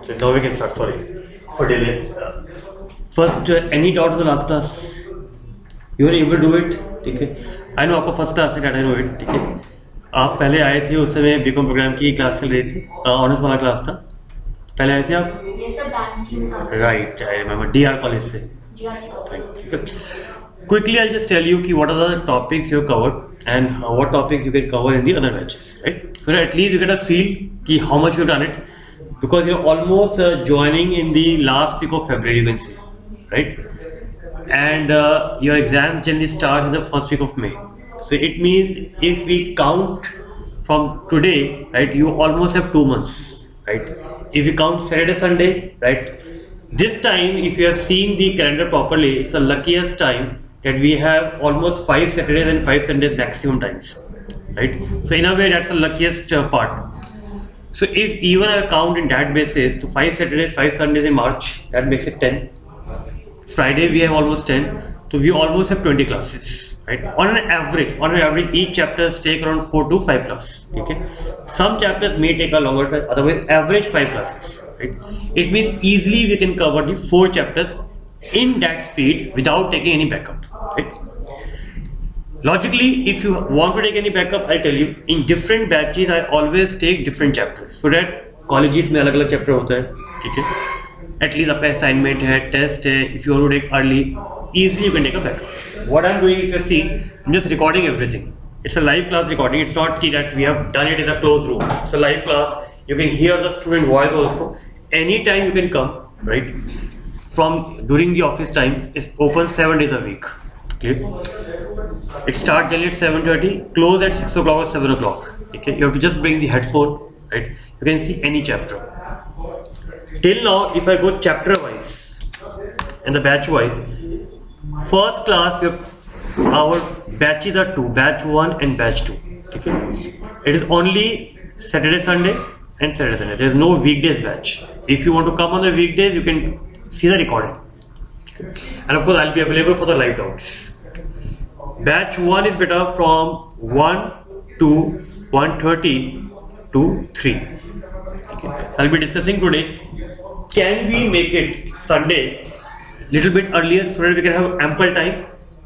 So now we can start. Sorry for delay. First, any doubt of the last class? You were able to do it? ठीक है. I know आपका first class है, I know it. ठीक है. आप पहले आए थे उस समय बीकॉम प्रोग्राम की क्लास चल रही थी, ऑनर्स वाला क्लास था. पहले आए थे आप? ये सब बैंकिंग का. Right, I remember. DR college से. Right. Quickly, I'll just tell you ki what are the topics you have covered and what topics you can cover in the other batches, right? So that at least you get a feel ki how much you've done it, because you're almost joining in the last week of February, you can say, right? And your exam generally starts in the first week of May. So it means if we count from today, right, you almost have 2 months, right? If you count Saturday, Sunday, right? This time, if you have seen the calendar properly, it's the luckiest time that we have almost 5 Saturdays and 5 Sundays maximum times, right? So in a way, that's the luckiest part. So if even I count in that basis, to 5 Saturdays, 5 Sundays in March, that makes it 10. Friday we have almost 10, so we almost have 20 classes, right? On an average, each chapters take around 4 to 5 classes. Okay, some chapters may take a longer time. Otherwise, average 5 classes, right? It means easily we can cover the 4 chapters in that speed without taking any backup, right? Logically, if you want to take any backup, I'll tell you, in different batches I always take different chapters, so that colleges में अलग-अलग chapter होता है, ठीक है? At least आपका assignment है, test है, if you want to take early, easily you can take a backup. What I'm doing, if you see, I'm just recording everything. It's a live class recording. It's not that we have done it in a closed room. It's a live class. You can hear the student voice also. Anytime you can come, right? From during the office time, it's open 7 days a week. Clear? It starts generally at 7:30, close at 6 o'clock or 7 o'clock. Okay, you have to just bring the headphone, right? You can see any chapter. Till now, if I go chapter wise and the batch wise, first class we have, our batches are 2, batch 1 and batch 2. Okay, it is only Saturday, Sunday and Saturday, Sunday. There is no weekdays batch. If you want to come on the weekdays, you can see the recording. Okay. And of course, I'll be available for the live doubts. Batch 1 is better from 1 to 1:30 to 3. Okay. I'll be discussing today, can we make it Sunday little bit earlier so that we can have ample time?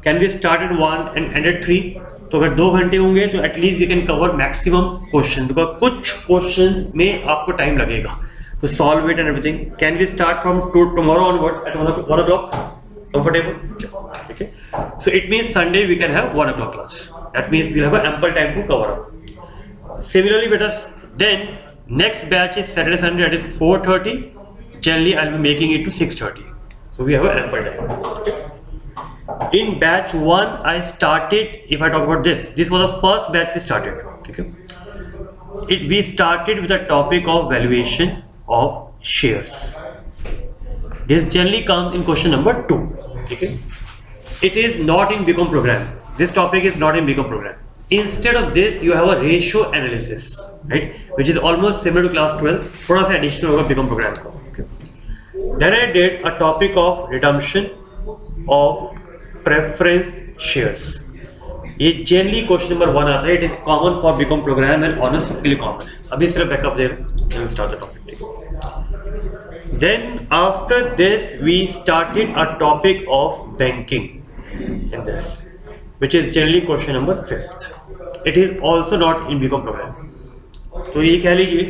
Can we start at 1 and end at 3? तो अगर 2 घंटे होंगे तो at least we can cover maximum question, because कुछ questions में आपको time लगेगा to solve it and everything. Can we start from tomorrow onwards at 1 o'clock? Comfortable? Okay. So it means Sunday we can have 1 o'clock class. That means we'll have an ample time to cover up. Similarly, better then next batch is Saturday, Sunday, that is 4:30. Generally, I'll be making it to 6:30. So we have an ample time. Okay. In batch 1, I started. If I talk about this was the first batch we started. Okay. We started with the topic of valuation of shares. This generally comes in question number 2. Okay. It is not in BCom program. This topic is not in BCom program. Instead of this, you have a ratio analysis, right? Which is almost similar to class 12. थोड़ा सा additional होगा BCom program का. Okay. Then I did a topic of redemption of preference shares. ये generally question number 1 आता है. It is common for BCom program and honors सबके लिए common है. अभी सिर्फ backup दे रहा हूँ. We'll start the topic. Then after this, we started a topic of banking in this, which is generally question number 5th. It is also not in BCom program. तो ये कह लीजिए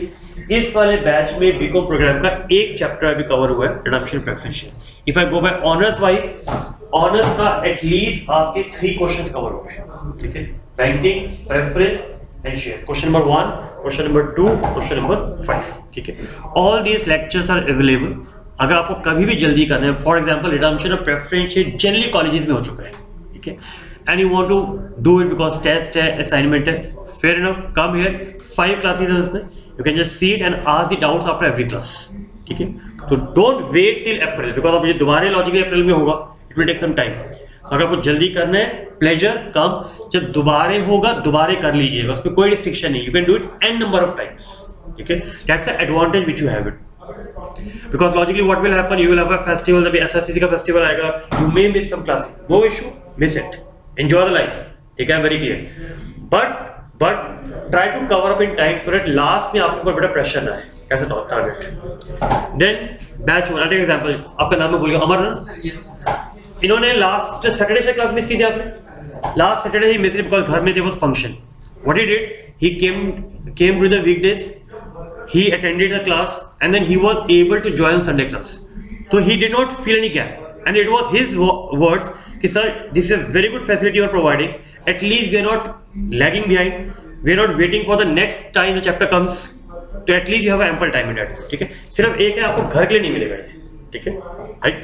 इस वाले बैच में BCom प्रोग्राम का एक chapter अभी कवर हुआ है, redemption preference. If I go by honours wise, honours का एटलीस्ट आपके 3 क्वेश्चंस कवर हो गए, ठीक है, banking, preference and share, question number 1, question number 2, question number 5, ठीक है। All these lectures are available. अगर आपको कभी भी जल्दी करना है, for example redemption of preference share generally colleges में हो चुका है, ठीक है, and you want to do it because test है, असाइनमेंट है, fair enough, come here, 5 classes है उसमें, you can just see it and ask the doubts after every class, ठीक है। तो don't wait till April, because अब ये दोबारा लॉजिकली अप्रैल में होगा, it will take some time. तो अगर आपको जल्दी करना है, प्लेजर कम, जब दोबारा होगा दोबारा कर लीजिएगा, उसमें कोई रिस्ट्रिक्शन नहीं, you can do it n number of times, ठीक है। That's the advantage which you have it, because logically what will happen, you will have a festival, जब SRCC का फेस्टिवल आएगा, you may miss some classes, no issue, miss it, enjoy the life, ठीक है, very clear, but try to cover up in time so that last में आपके ऊपर बड़ा pressure ना है, कैसा target. Then batch 1, take example, आपका नाम मैं भूल गया, अमर ना. इन्होंने लास्ट सैटरडे से क्लास मिस की थी आपने. लास्ट सैटरडे ही मिस बिकॉज घर में there was function. What he did, he came to the weekdays, he attended the class and then he was able to join Sunday class. So he did not feel any gap, and it was his words कि sir, this is a very good facility you are providing. At least we are not lagging behind, we are not waiting for the next time the chapter comes. तो at least you have ample time in that. ठीक है, सिर्फ एक है, आपको घर के लिए नहीं मिलेगा ये. ठीक है, right?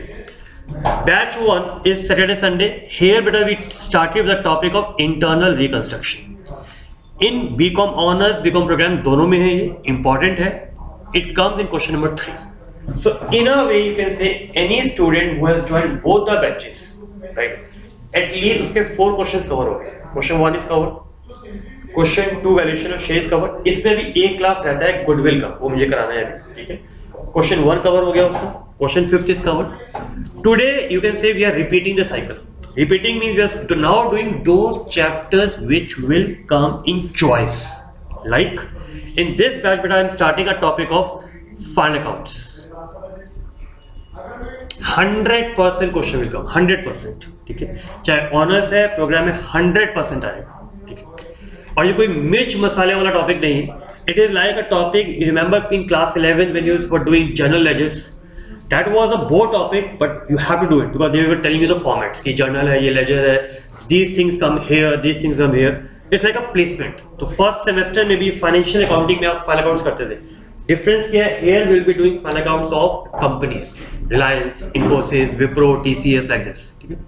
Batch 1 is Saturday Sunday. Here beta we started with the topic of internal reconstruction. In BCom honours BCom programme दोनों में है, ये इंपॉर्टेंट है. It comes in question number 3. So in a way you can say any student who has joined both the batches, right, at least उसके 4 questions cover हो गए. Question 1 is cover, question 2 valuation of shares cover. इसमें भी एक class रहता है goodwill का, वो मुझे कराना है अभी. ठीक है, क्वेश्चन 1 कवर हो गया उसका, question 5 is cover. Today you can say we are repeating the cycle. Repeating means we are now doing those chapters which will come in choice. Like in this batch, but I am starting a topic of final accounts. 100% question will come. 100%. ठीक है, चाहे honours है programme में 100% आएगा. ठीक है, और ये कोई मिर्च मसाले वाला टॉपिक नहीं. It is like a topic. You remember in class 11 when you were doing journal ledgers. That was a board topic, but you have to do it because they were telling you the formats. कि journal है, ये ledger है, these things come here, these things come here. It's like a placement. तो first semester में भी financial accounting में आप final accounts करते थे. Difference क्या है? Here we'll be doing final accounts of companies, Reliance, Infosys, Wipro, TCS, like this. ठीक है?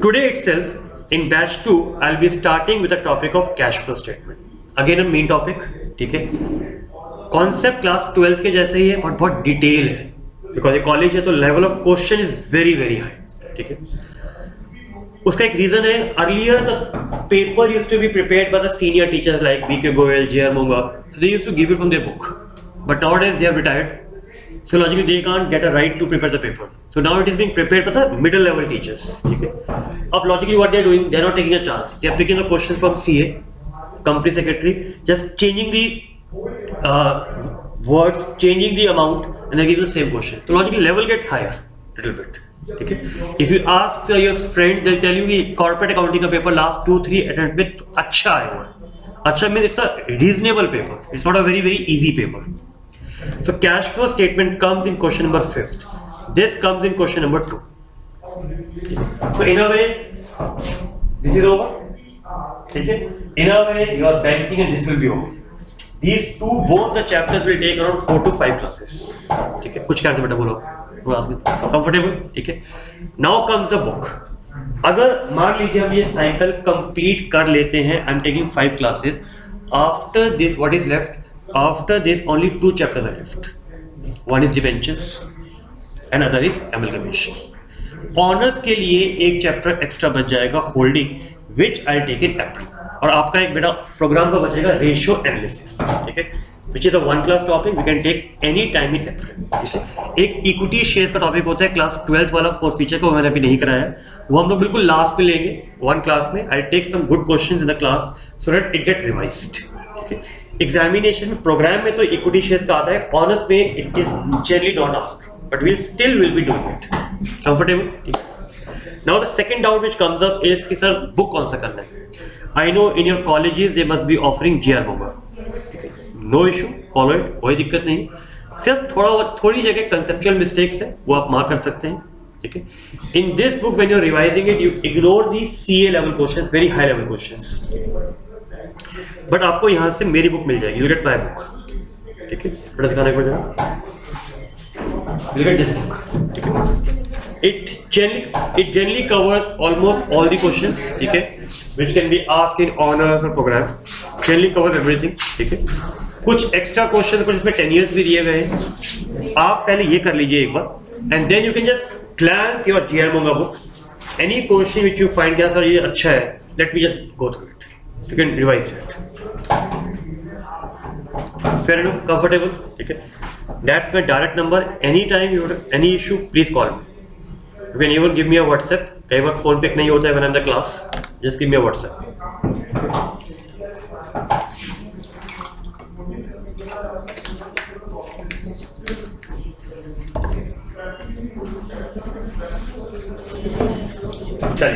Today itself, in batch 2, I'll be starting with the topic of cash flow statement. Again a main topic. ठीक है? Concept class 12th के जैसे ही है, but बहुत detail है. Because ये कॉलेज है तो level of question is very very high. ठीक है, उसका एक रीजन है. Earlier the paper used to be prepared by the senior teachers like BK Goyal, J R. Monga. So they used to give it from their book, but nowadays they have retired. So logically they can't get a right to prepare the paper. So now it is being prepared by the middle level teachers. ठीक है, अब logically what they are doing, they are not taking a chance. They are picking the questions from CA, company secretary, just changing the words, changing the amount, and they give you the same question. So logically level gets higher little bit. Okay, if you ask your friends, they'll tell you कि corporate accounting का paper last 2-3 attempt में अच्छा आया हुआ. अच्छा means it's a reasonable paper. It's not a very very easy paper. So cash flow statement comes in question number 5. This comes in question number 2. So in a way, this is over. ठीक है, in a way your banking and this will be over. These two, both the chapters will take around 4 to 5 classes. ठीक है, कुछ कहते बेटा बोलो, comfortable. ठीक है, नाउ कम्स अ बुक. अगर मान लीजिए हम ये साइकिल कंप्लीट कर लेते हैं, I am taking 5 classes. After this what is left? After this only 2 chapters are left. One is debentures and other is amalgamation. Honours के लिए एक चैप्टर एक्स्ट्रा बच जाएगा, holding, which I take in अप्रैल. और आपका एक बेटा प्रोग्राम का बचेगा रेशियो एनालिसिस. ठीक है, which is the 1 class topic we can take any time in April. ठीक है, एक इक्विटी शेयर्स का टॉपिक होता है क्लास 12th वाला, 4 फीचर का, वो मैंने अभी नहीं कराया है, वो हम लोग बिल्कुल लास्ट में लेंगे 1 क्लास में. I take some good questions in the class so that it get revised. ठीक है, एग्जामिनेशन में प्रोग्राम में तो इक्विटी शेयर्स का आता है, ऑनर्स में it is generally not asked, but we'll still will be doing it. Comfortable. ठीक है, now the second doubt which comes up is कि सर बुक कौन सा करना है. I know in your colleges they must be offering J.R. Monga. No issue, follow it, कोई दिक्कत नहीं. सिर्फ थोड़ी जगह कंसेप्चुअल मिस्टेक्स है, वो आप मार्क कर सकते हैं. ठीक है, in this book when you are revising it you ignore the CA level questions, very high level questions. But आपको यहाँ से मेरी बुक मिल जाएगी, यू गेट माय बुक. ठीक है, बड़ा दिखाने को जाएगा, यू गेट दिस बुक. ठीक है, it generally covers almost all the questions. ठीक है, which can be asked in honors or program. Generally covers everything. ठीक है, कुछ एक्स्ट्रा क्वेश्चन, कुछ इसमें 10 years भी दिए गए हैं. आप पहले ये कर लीजिए एक बार, and then you can just glance your J.R. Monga book. Any question which you find क्या सर ये अच्छा है, let me just go through it. You can revise it. Fair enough, comfortable. ठीक है, that's my direct number. Anytime you have any issue, please call me. You can even give me a WhatsApp. कई वक्त phone pick नहीं होता है when I'm in the class. Just give me a WhatsApp. चलिए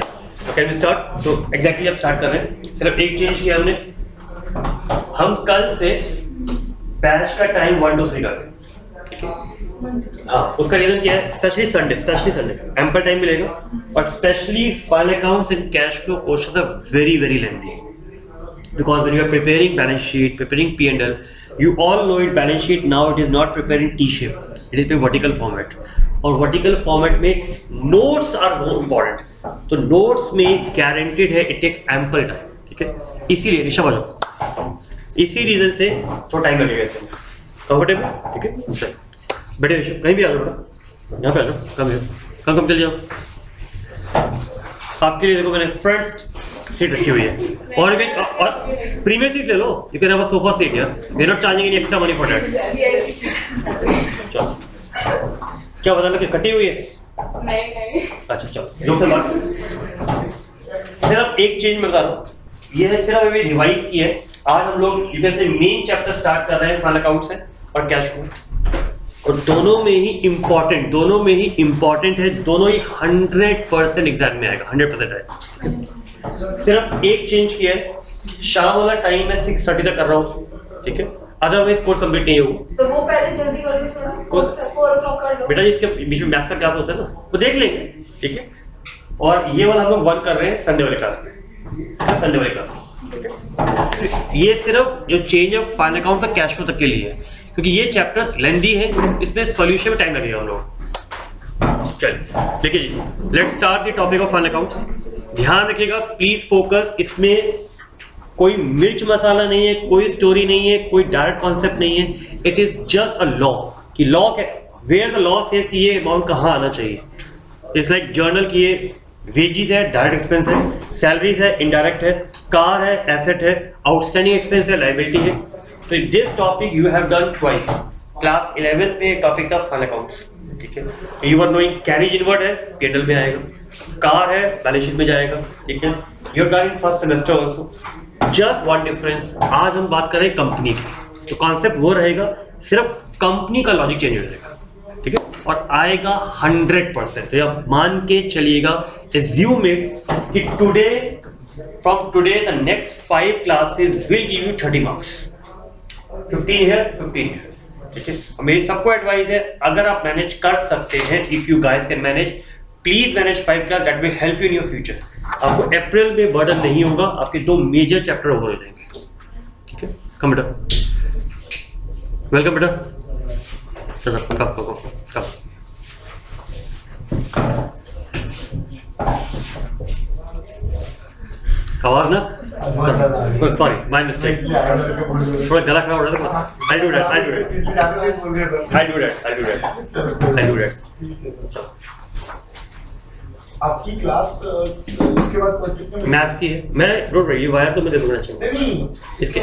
can we start. तो exactly अब start कर रहे हैं। सिर्फ एक चेंज किया हमने, हम कल से बैच का टाइम 1 to 3 कर रहे हैं, ठीक है। हाँ, उसका रीजन क्या है? स्पेशली संडे एम्पल टाइम मिलेगा, और specially final accounts and cash flow questions are very very lengthy, because when you are preparing balance sheet, preparing P&L, you all know it, balance sheet now it is not prepared in T-shape, it is in vertical format, और vertical format में notes are more important, तो notes में guaranteed है it takes ample time, ठीक है। इसीलिए ऋषभ आ जाओ, इसी रीजन से थोड़ा टाइम लगेगा इसके अंदर, कंफर्टेबल, ठीक है। चलो बेटे ऋषभ कहीं भी आ जाओ, बेटा यहाँ पे आ जाओ, कम चल जाओ। आपके लिए देखो मैंने फ्रंट सीट रखी हुई है, और प्रीमियर सीट ले लो, you can have a sofa seat यार, we are not charging any extra money for that. चलो क्या पता लगे कटी हुई है? नहीं। अच्छा चलो जो से बात, सिर्फ एक चेंज मैं बता रहा हूँ, ये है सिर्फ अभी रिवाइज की है। आज हम लोग यू कैन से मेन चैप्टर स्टार्ट कर रहे हैं फाइनल अकाउंट से और कैश फ्लो, और दोनों में ही इंपॉर्टेंट है, दोनों ही 100% एग्जाम में आएगा, 100% आएगा। सिर्फ एक चेंज किया है, शाम वाला टाइम मैं 6:30 तक कर रहा हूँ, ठीक है, अदरवाइज कोर्स कंप्लीट नहीं होगा। तो वो पहले जल्दी कर लो, थोड़ा 4 o'clock कर लो बेटा, इसके बीच में मैथ्स का क्लास होता है ना, वो देख लेंगे, ठीक है। और ये वाला हम लोग वर्क कर रहे हैं संडे वाले क्लास में, संडे वाले क्लास में, ठीक है। ये सिर्फ जो चेंज ऑफ फाइनल अकाउंट का कैश फ्लो तक के लिए है, क्योंकि ये चैप्टर लेंदी है, इसमें सॉल्यूशन में टाइम लगेगा हम लोग। चलिए देखिए जी, let's start the topic of final accounts. ध्यान रखिएगा, प्लीज फोकस, इसमें कोई मिर्च मसाला नहीं है, कोई स्टोरी नहीं है, कोई डायरेक्ट कॉन्सेप्ट नहीं है, it is just a law, कि लॉ क्या, वेयर द लॉ सेज कि ये अमाउंट कहाँ आना चाहिए। इट्स लाइक जर्नल की, ये वेजेस है, डायरेक्ट एक्सपेंस है, सैलरीज है, इनडायरेक्ट है, कार है, एसेट है, आउटस्टैंडिंग एक्सपेंस है, लायबिलिटी है। तो this topic you have done twice, class 11 में टॉपिक था फाइनल अकाउंट्स, ठीक है। You are knowing carriage inward है, P&L में आएगा, कार है, बैलेंस शीट में जाएगा, ठीक है। You have done in first semester also, just one difference, आज हम बात कर रहे हैं कंपनी की, तो कॉन्सेप्ट वो रहेगा, सिर्फ कंपनी का लॉजिक चेंज हो जाएगा, ठीक है, और आएगा 100%। तो आप मान के चलिएगा, एज्यूम इट कि today, from today the next 5 classes will give you 30 marks, 15 here, 15 here, ठीक है। मेरी सबको एडवाइस है, अगर आप मैनेज कर सकते हैं, if you guys can manage, please manage 5 class, that will help you in your future. आपको अप्रैल में बर्डन नहीं होगा, आपके 2 मेजर चैप्टर ओवर हो जाएंगे, ठीक है। कम बेटा, वेलकम बेटा, चलो कम आवाज ना, सॉरी माय मिस्टेक, थोड़ा गला खराब हो रहा था। I do that. आपकी क्लास उसके बाद कितने मैथ्स की है, मैं रोड रही वायर तो मैं दे दूंगा, चाहिए इसके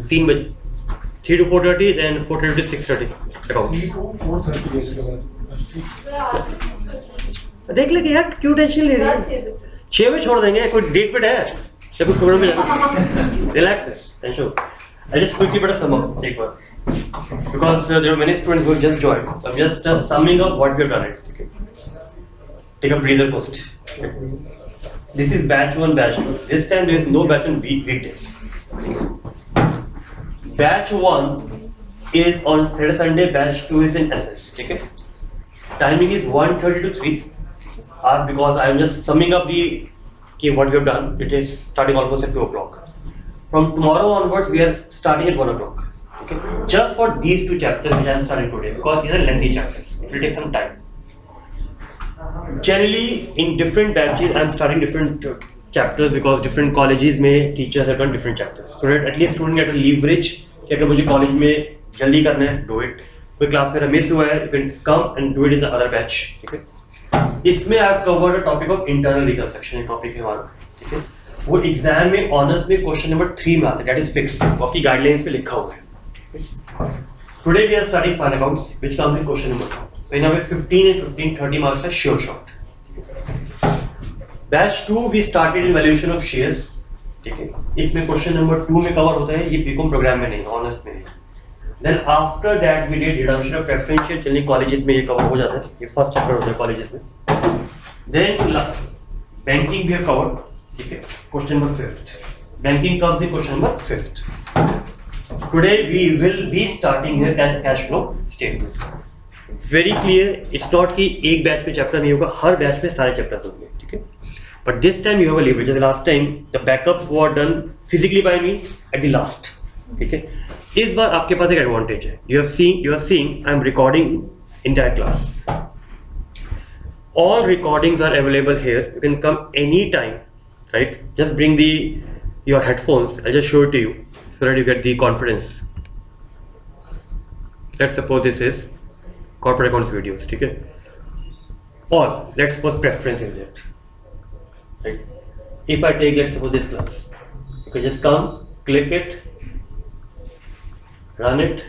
3 बजे 3 to 4:30, then 4:30 to 6:30 account. 3 to 4:30 इसके बाद देख लेंगे यार, क्यों टेंशन ले रही है, 6 बजे छोड़ देंगे, कोई डेट पे है, जब कोई प्रॉब्लम नहीं, रिलैक्स है, टेंशन। आई जस्ट क्विकली बेटा सम अप एक बार, because there are many students who just joined, so I'm just summing up what we have done it, okay? Take a breather first. This is batch 1, batch 2. This time there is no batch on weekdays. Batch 1 is on Saturday, Sunday. Batch 2 is in SS. Okay. Timing is 1:30 to 3. Because I am just summing up what we have done. It is starting almost at 2 o'clock. From tomorrow onwards, we are starting at 1 o'clock. Okay. Just for these 2 chapters which I am starting today, because these are lengthy chapters. It will take some time. Generally, in different batches, I am starting different chapters because different colleges में teachers have done different chapters. So that at least student get a leverage कि अगर मुझे college में जल्दी करना है, do it. कोई class मेरा miss हुआ है, you can come and do it in the other batch. ठीक है? इसमें I have covered a topic of internal reconstruction, एक topic है हमारा, ठीक है? वो एग्जाम में ऑनर्स में क्वेश्चन नंबर 3 में आता है, that is fixed. वो आपकी गाइडलाइंस पे लिखा हुआ है. Today we are studying fund accounts, which comes in question number 2. So in our 15 and 15, 30 marks are sure shot. Batch 2 we started in valuation of shares. ठीक है, इसमें क्वेश्चन नंबर 2 में कवर होता है, ये बीकॉम प्रोग्राम में नहीं, honours में नहीं. Then after that we did reduction of preferential, चलिए कॉलेजेस में ये कवर हो जाता है, ये फर्स्ट चैप्टर होता है कॉलेजेस में. Then banking we have covered, ठीक है, question number 5th. Banking comes in question number 5th. Today we will be starting here cash flow statement. Very clear, it's not कि एक बैच में chapter नहीं होगा, हर बैच में सारे चैप्टर्स होंगे, ठीक है. But this time you have a leverage. The last time the backups were done physically by me at the last, ठीक है. इस बार आपके पास एक एडवांटेज है. You are seeing I am recording entire class. All recordings are available here. You can come anytime, right? Just bring your headphones. I'll just show it to you so that you get the confidence. Let's suppose this is corporate accounts videos, ठीक है. Or let's suppose preference is there, right? If I take, let's suppose this class, you can just come, click it, run it.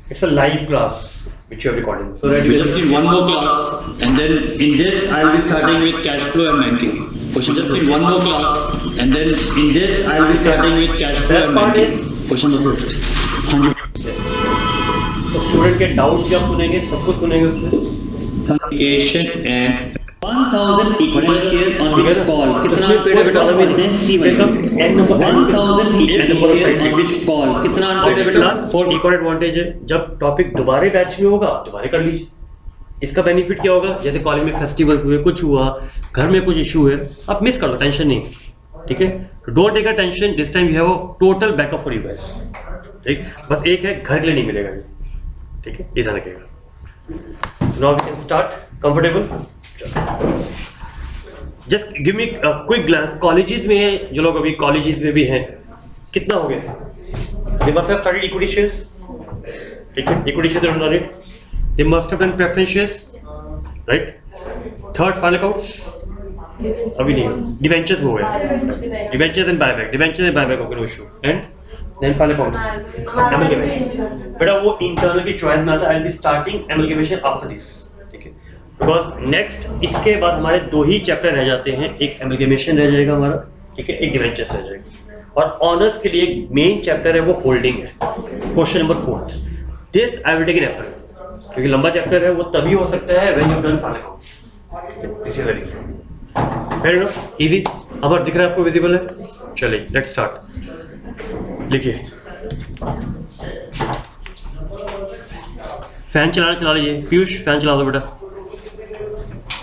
It's a live class which you are recording. So that We just need one more class, and then in this I will be starting with cash flow and banking. Question just need one more class, and then in this I will be starting with cash flow and banking. Question number 5. तो student के doubts जब सुनेंगे सब कुछ सुनेंगे उसमें. Communication and 1000 people share on which call. कितना unpaid है बेटा? C1. 1000 people share on which call. कितना unpaid है बेटा? एक और एडवांटेज है, जब टॉपिक दोबारा बैच में होगा दोबारा कर लीजिए. इसका बेनिफिट क्या होगा, जैसे कॉलेज में फेस्टिवल्स हुए, कुछ हुआ, घर में कुछ इशू है, आप मिस कर लो, टेंशन नहीं, ठीक है. Don't take a tension, this time you have a total backup for you guys, ठीक. बस एक है, घर के लिए नहीं मिलेगा ये, ठीक है, ये ध्यान रखिएगा. So now we can start. Comfortable? Just give me a quick glance. Colleges में है, जो लोग अभी कॉलेजेस में भी हैं, कितना हो गया? They must have started equity shares, ठीक है, equity shares are done it. They must have done preference shares, right? Third final accounts अभी नहीं, debentures हो गए, debentures and buyback हो गए, no issue. And then final accounts, amalgamation. बेटा वो इंटरनल की चॉइस में आता है. I'll be starting amalgamation after this, ठीक है, because next इसके बाद हमारे 2 ही चैप्टर रह जाते हैं. एक amalgamation रह जाएगा हमारा, ठीक है, एक डिवेंचर्स रह जाएगा, और ऑनर्स के लिए मेन चैप्टर है वो होल्डिंग है, question number 4th. This I will take in April, क्योंकि लंबा चैप्टर है, वो तभी हो सकता है when you done final accounts. This is the reason. Fair enough, easy. अब दिख रहा है आपको, विजिबल है? चलिए लेट्स स्टार्ट. लिखिए, फैन चला लीजिए. पीयूष फैन चला दो बेटा.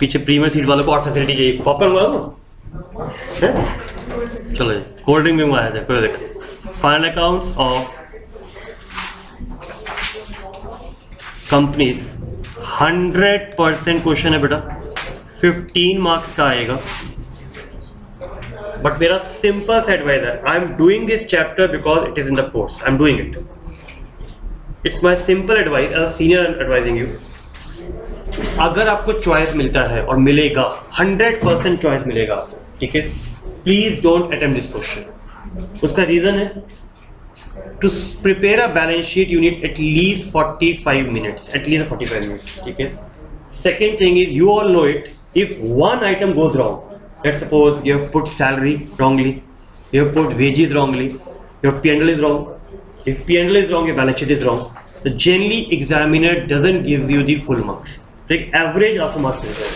पीछे प्रीमियर सीट वालों को और फैसिलिटी चाहिए. पॉपकॉर्न मंगा दो. चलो जी, कोल्ड ड्रिंक भी मंगाया था, कोई दिक्कत. Final accounts of companies 100% question है बेटा, 15 मार्क्स का आएगा. बट मेरा सिंपल सा एडवाइस है, I am doing this chapter because it is in the course, I am doing it. It's my simple advice as a senior advising you. अगर आपको choice मिलता है, और मिलेगा 100% चॉइस मिलेगा, ठीक है, please don't attempt this question. उसका रीजन है, to prepare a balance sheet you need at least 45 minutes, ठीक है. Second thing is, you all know it, if one item goes wrong, let's suppose you have put salary wrongly, you have put wages wrongly, your P&L is wrong. If P&L is wrong, your balance sheet is wrong. The generally examiner doesn't give you the full marks. एक average आपको marks मिलता है.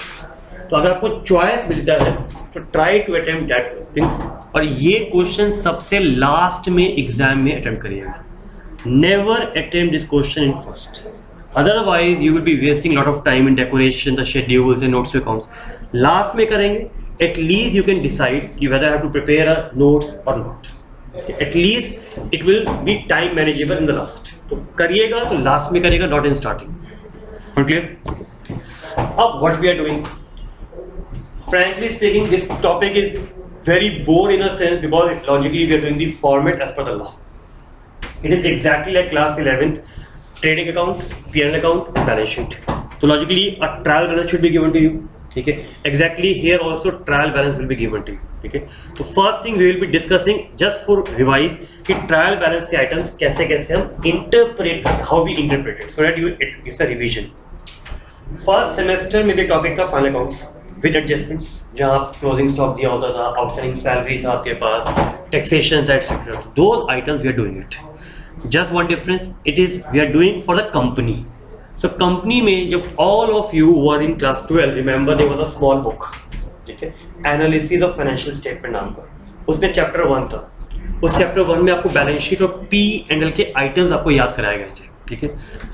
तो अगर आपको choice मिलता है तो try to attempt that thing. और ये क्वेश्चन सबसे लास्ट में एग्जाम में अटेम्प्ट करिएगा. Never attempt this question in first, otherwise you will B wasting lot of time in decoration, the schedules and notes accounts. Last में करेंगे, at least you can decide कि whether I have to prepare a notes or not. At least it will be time manageable in the last. तो करिएगा तो last में करिएगा, not in starting. Clear? अब what we are doing? Frankly speaking, this topic is very bored in a sense because logically we are doing the format as per the law. It is exactly like class 11th, trading account, P&L account, balance sheet. So logically a trial balance should be given to you. ठीक है, exactly here also trial balance will be given to you. ठीक है, तो first thing we will be discussing just for revise कि trial balance के items कैसे कैसे हम interpret, how we interpret it, so that you it's a revision. First semester में भी टॉपिक था फाइनल अकाउंट्स विद एडजस्टमेंट्स, जहां क्लोजिंग स्टॉक दिया होता था, आउटस्टैंडिंग सैलरी था आपके पास, टैक्सेशन था, et cetera. Those items we are doing it. Just one difference, it is we are doing for the company. So company में जब all of you were in class 12, remember there was a small book, ठीक है, Analysis of Financial Statement नाम का, उसमें chapter 1 था. उस chapter 1 में आपको बैलेंस शीट और P&L के आइटम्स आपको याद कराए गए थे, ठीक है.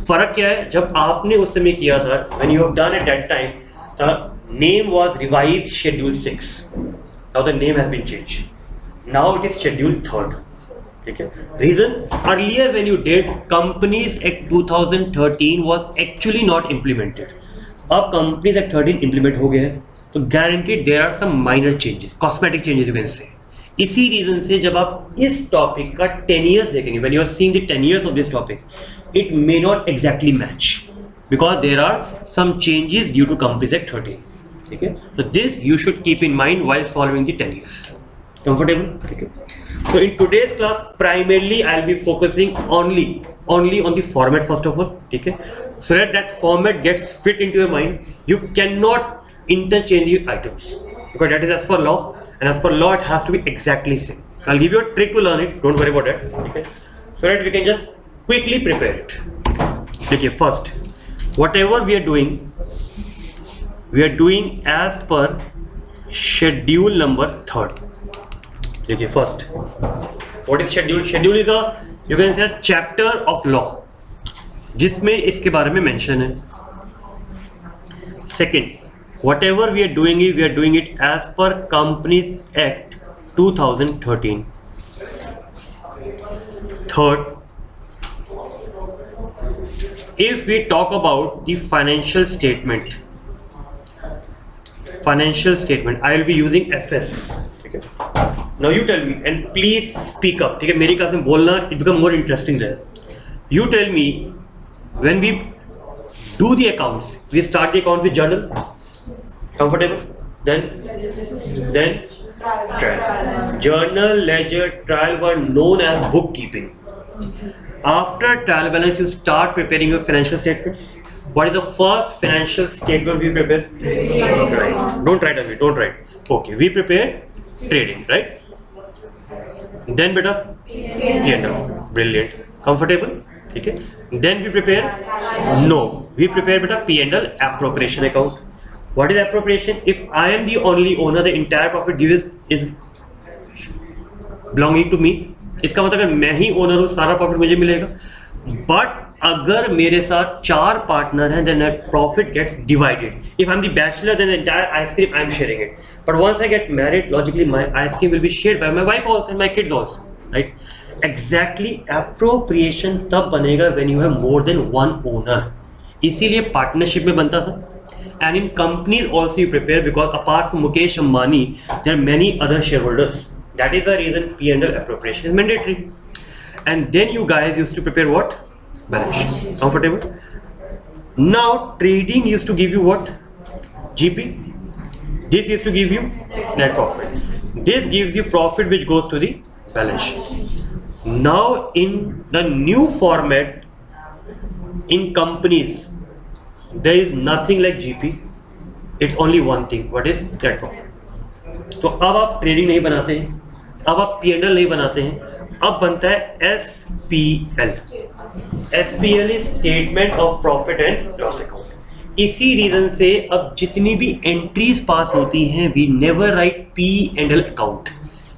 फर्क क्या है, जब आपने उस समय किया था, when you have done at that time, the name was revised schedule 6. Now the name has been changed. Now it is schedule 3rd. ठीक है. Reason, earlier when you did, Companies Act 2013 was actually not implemented. अब Companies Act 13 implement हो गया है, तो guaranteed there are some minor changes, cosmetic changes you can say. इसी reason से जब आप इस टॉपिक का 10 years देखेंगे, when you are seeing the 10 years of this topic, it may not exactly match because there are some changes due to Companies Act 13. ठीक है. So this you should keep in mind while solving the 10 years. Comfortable? ठीक है. So in today's class, primarily I'll be focusing only on the format first of all, ठीक है, so that format gets fit into your mind. You cannot interchange the items because that is as per law, and as per law it has to be exactly same. I'll give you a trick to learn it. Don't worry about that, okay? So that we can just quickly prepare it. Okay, first, whatever we are doing as per schedule number 3rd. देखिए first, what is schedule? Schedule is a, you can say, chapter of law जिसमें इसके बारे में mention है. Second, whatever we are doing it as per companies act 2013. Third, if we talk about the financial statement, I will be using FS. ठीक है. Now you tell me, and please speak up. ठीक है, मेरी class में बोलना it become more interesting there. You tell me, when we do the accounts, we start the account with journal. Comfortable? Then trial. Journal, ledger, trial were known as bookkeeping. After trial balance, you start preparing your financial statements. What is the first financial statement we prepare? Right. Don't write on it. Don't write. Okay, we prepare trading, right? Then beta P&L. Brilliant. Comfortable? ठीक है. Then we prepare, no, we prepare beta P&L appropriation account. What is appropriation? If I am the only owner, the entire profit is belonging to me. इसका मतलब अगर मैं ही owner हूँ, सारा profit मुझे मिलेगा. बट अगर मेरे साथ 4 पार्टनर हैं, then that profit gets divided. If I'm the bachelor, then the entire ice cream I'm sharing it. But once I get married, logically my ice cream will be shared by my wife also and my kids also, right? Exactly, appropriation तब बनेगा when you have more than one owner. इसीलिए partnership में बनता था. And in companies also you prepare because apart from Mukesh Ambani, there are many other shareholders. That is the reason P&L appropriation is mandatory. And then you guys used to prepare what? Balance sheet. Comfortable? Now trading used to give you what? GP. This used to give you net profit. This gives you profit which goes to the balance sheet. Now in the new format, in companies, there is nothing like GP. It's only one thing. What is net profit? तो अब आप trading नहीं बनाते हैं, अब आप P&L नहीं बनाते हैं, अब बनता है SPL. SPL is statement of profit and loss account. इसी रीजन से अब जितनी भी एंट्रीज पास होती हैं, we never write P&L account,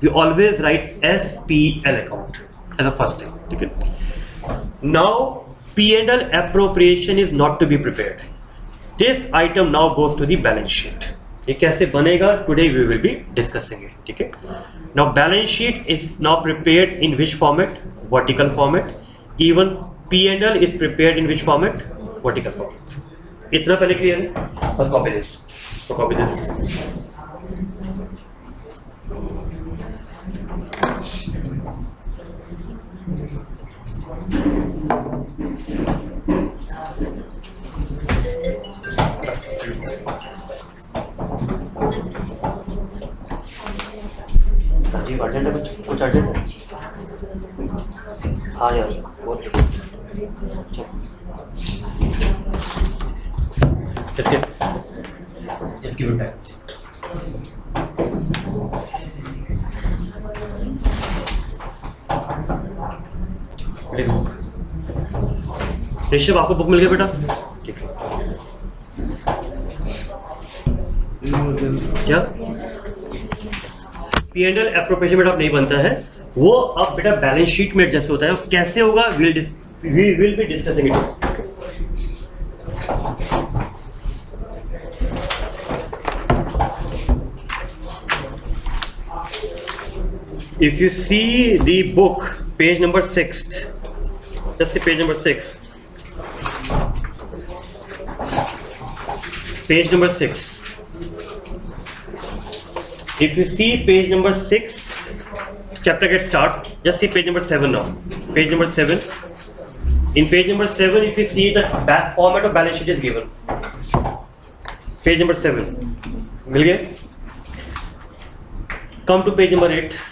we always write SPL account as a first thing. ठीक है. Now P&L appropriation is not to be prepared. This item now goes to the balance sheet. ये कैसे बनेगा? Today we will be discussing it. ठीक है. Now balance sheet is now prepared in which format? Vertical format. Even P&L is prepared in which format? Vertical format. इतना पहले clear है? First copy this. So copy this. जी urgent है, कुछ urgent है? हाँ यार बहुत इसकी उल्टा लिखो। ऋषभ आपको बुक मिल गया बेटा? क्या P&L एप्रोप्रिएशन बेटा नहीं बनता है, वो अब बेटा बैलेंस शीट में एडजस्ट होता है। कैसे होगा we will be discussing it. If you see the book, page number 6, just see page number 6. Page number 6. If you see page number 6, chapter gets start. Just see page number 7 now. Page number 7. In page number 7, if you see the format of balance sheet is given. Page number 7. मिल गए? Come to page number 8.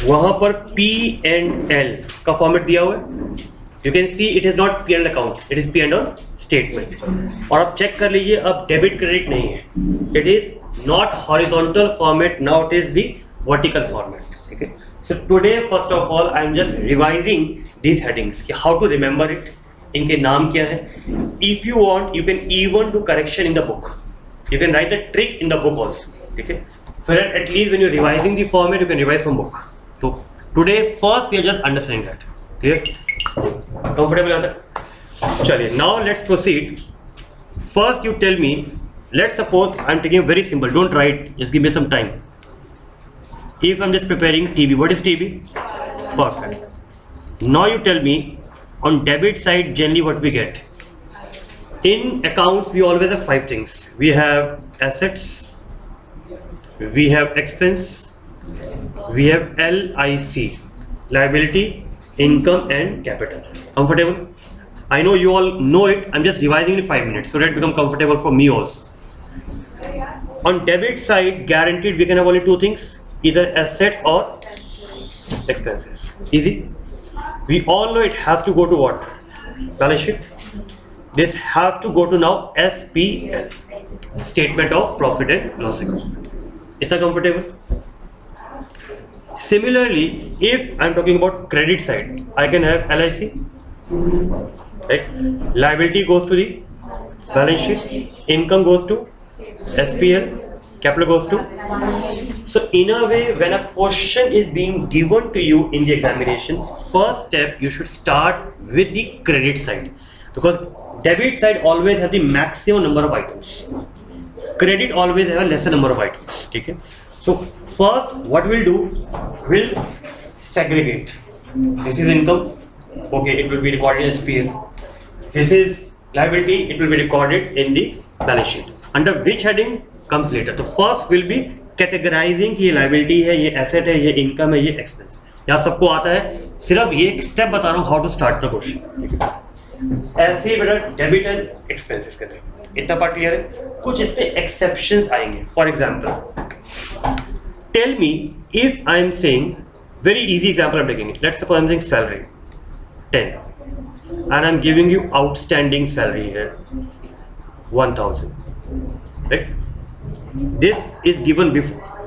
वहां पर P&L का format दिया हुआ है। You can see it is not P&L account, it is P&L statement. और आप check कर लीजिए, अब डेबिट क्रेडिट नहीं है, it is not horizontal format, now it is the vertical format. ठीक है, so today first of all I am just revising these headings कि हाउ टू रिमेंबर इट, इनके नाम क्या है। If you want you can even do correction in the book, you can write the trick in the book also. ठीक है, so that at least when you revising the format you can revise from book. तो today first we are just understanding that. Clear, comfortable आता है? चलिए, now let's proceed. First you tell me, let's suppose I am taking very simple, don't write, just give me some time. If I am just preparing TV, what is TV? Perfect. Now you tell me, on debit side generally what we get in accounts, we always have 5 things. We have assets, we have expense, we have LIC, liability, income and capital. Comfortable? I know you all know it, I'm just revising in 5 minutes so that it become comfortable for me also. On debit side, guaranteed we can have only 2 things, either assets or expenses. Easy. We all know it has to go to what? Balance sheet. This has to go to now SPL, statement of profit and loss account. Itna comfortable? Similarly, if I'm talking about credit side, I can have LIC, right? Liability goes to the balance sheet, income goes to SPL, capital goes to. So in a way, when a question is being given to you in the examination, first step you should start with the credit side, because debit side always have the maximum number of items, credit always have a lesser number of items. Okay, so first what we'll do, we'll segregate. This is income, okay, it will be recorded in SPL. This is liability, it will be recorded in the balance sheet. Under which heading comes later. तो first will B categorising कि ये liability है, ये asset है, ये income है, ये expense. ये आप सबको आता है, सिर्फ ये एक स्टेप बता रहा हूँ how to start the question. ऐसे ही बेटा डेबिट एंड एक्सपेंसेस करते हैं, इतना पार्ट क्लियर है। कुछ इस पे एक्सेप्शंस आएंगे। For example, tell me if I am saying, very easy example I am taking, let's suppose I am saying salary 10 and I'm giving you outstanding salary here 1000, right? This is given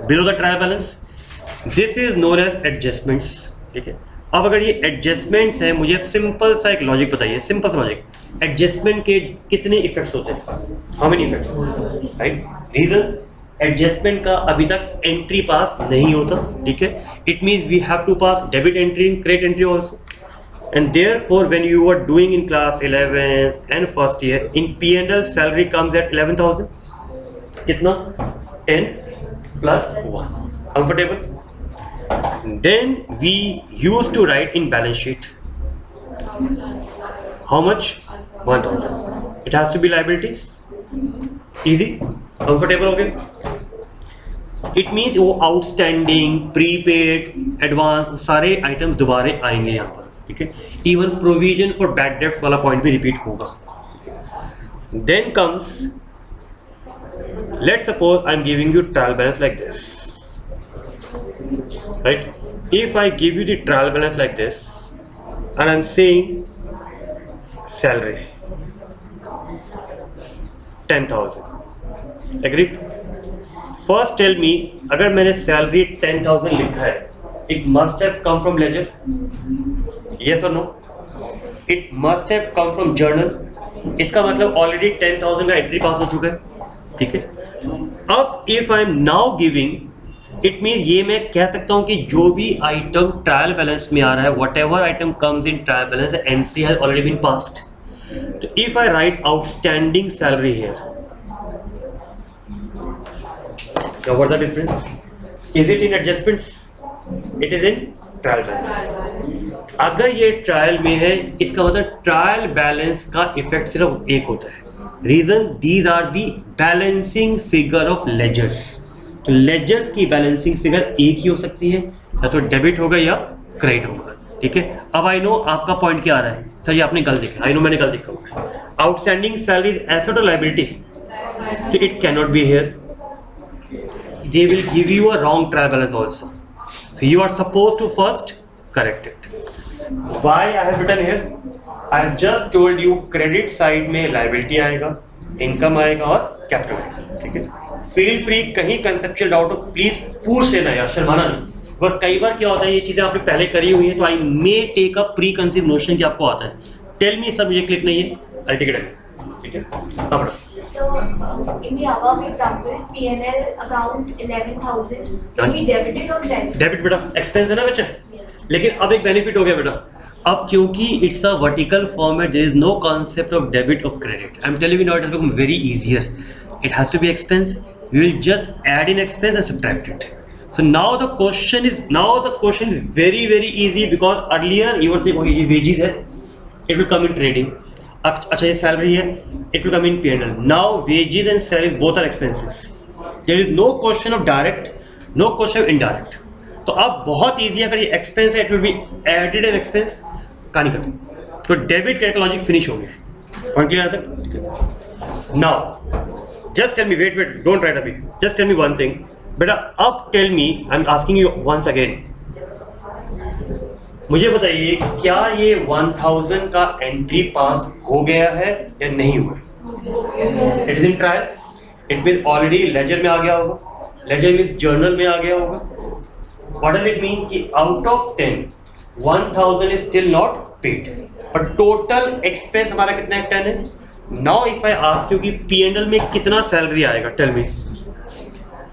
below the trial balance. This is known as adjustments. ठीक है, अब अगर ये adjustments हैं, मुझे simple सा एक logic बताइए, सिंपल सा लॉजिक, एडजस्टमेंट के कितने इफेक्ट्स होते हैं? How many effects, right? Reason, adjustment का अभी तक एंट्री पास नहीं होता। ठीक है, it means we have to pass debit entry, credit entry also. And therefore, when you were doing in class 11 and first year, in P&L salary comes at 11,000. कितना? 10 plus 1. Comfortable? Then we used to write in balance sheet. How much? 1,000. It has to be liabilities. Easy? Comfortable? Okay? It means वो outstanding, prepaid, advance, सारे items दोबारे आएंगे यहाँ पर। ठीक है, even provision for bad debts वाला point भी repeat होगा। Then comes, let's suppose I am giving you trial balance like this, right? If I give you the trial balance like this and I am saying salary 10,000, agreed? First tell me, अगर मैंने salary 10,000 लिखा है it must have come from ledger. Yes or no? It must have come from journal. इसका मतलब already 10,000 का entry पास हो चुका है, ठीक है. अब if I M now giving, it mean ये मैं कह सकता हूँ कि जो भी आइटम ट्रायल बैलेंस में आ रहा है, whatever item comes in trial balance, entry has already been passed. तो if I write outstanding salary here, what the difference? Is it in adjustments? It is in trial balance. अगर ये trial में है, इसका मतलब trial balance का effect सिर्फ एक होता है. Reason, these are the balancing figure of ledgers. तो लेजर्स की बैलेंसिंग फिगर एक ही हो सकती है, या तो डेबिट होगा या क्रेडिट होगा, ठीक है. अब आई नो आपका पॉइंट क्या आ रहा है, सर ये आपने गलत देखा. आई नो मैंने गलत देखा होगा. आउटस्टैंडिंग सैलरी एसेट और लायबिलिटी, तो it can not be here. They will give you a wrong trial balance also. So you are supposed to first correct it. Why I have written here? I have just told you credit side में liability आएगा, income आएगा और capital आएगा, ठीक है. Feel free, कहीं conceptual doubt हो please पूछ लेना यार, शर्माना नहीं. बट कई बार क्या होता है, ये चीजें आपने पहले करी हुई हैं, तो I may take a preconceived notion कि आपको आता है. Tell me सर मुझे क्लिक नहीं है, I'll take it away, ठीक है. अब So, in the above example, P&L account 11,000 to be debited or credited? Debit बेटा, एक्सपेंस है ना बच्चा. Yes. लेकिन अब एक बेनिफिट हो गया बेटा. अब क्योंकि it's a vertical format, there is no concept of debit और credit. I am telling you now, it has become very easier. It has to be expense. We will just add in expense and subtract it. So now the question is very very easy, because earlier you were saying ये wages है, it will come in trading. अच्छा ये salary है, it will come in P&L. Now wages and salaries both are expenses. There is no question of direct, no question of indirect. तो अब बहुत easy, अगर ये एक्सपेंस है it will be added in expense, कहानी खत्म. तो डेबिट क्रेडिट लॉजिक फिनिश हो गया. पॉइंट क्लियर तक? Now just tell me, wait don't write अभी, just tell me one thing बेटा. अब tell me, I am asking you once again, मुझे बताइए क्या ये 1000 का एंट्री पास हो गया है या नहीं हुआ? It is in trial. It mean already ledger में आ गया होगा, लेजर मीन जर्नल में आ गया होगा. व्हाट डज इट मीन कि out of 10 1000 is still not paid, but total expense हमारा कितना है? 10 है. Now if I ask you कि P&L में कितना सैलरी आएगा, tell me.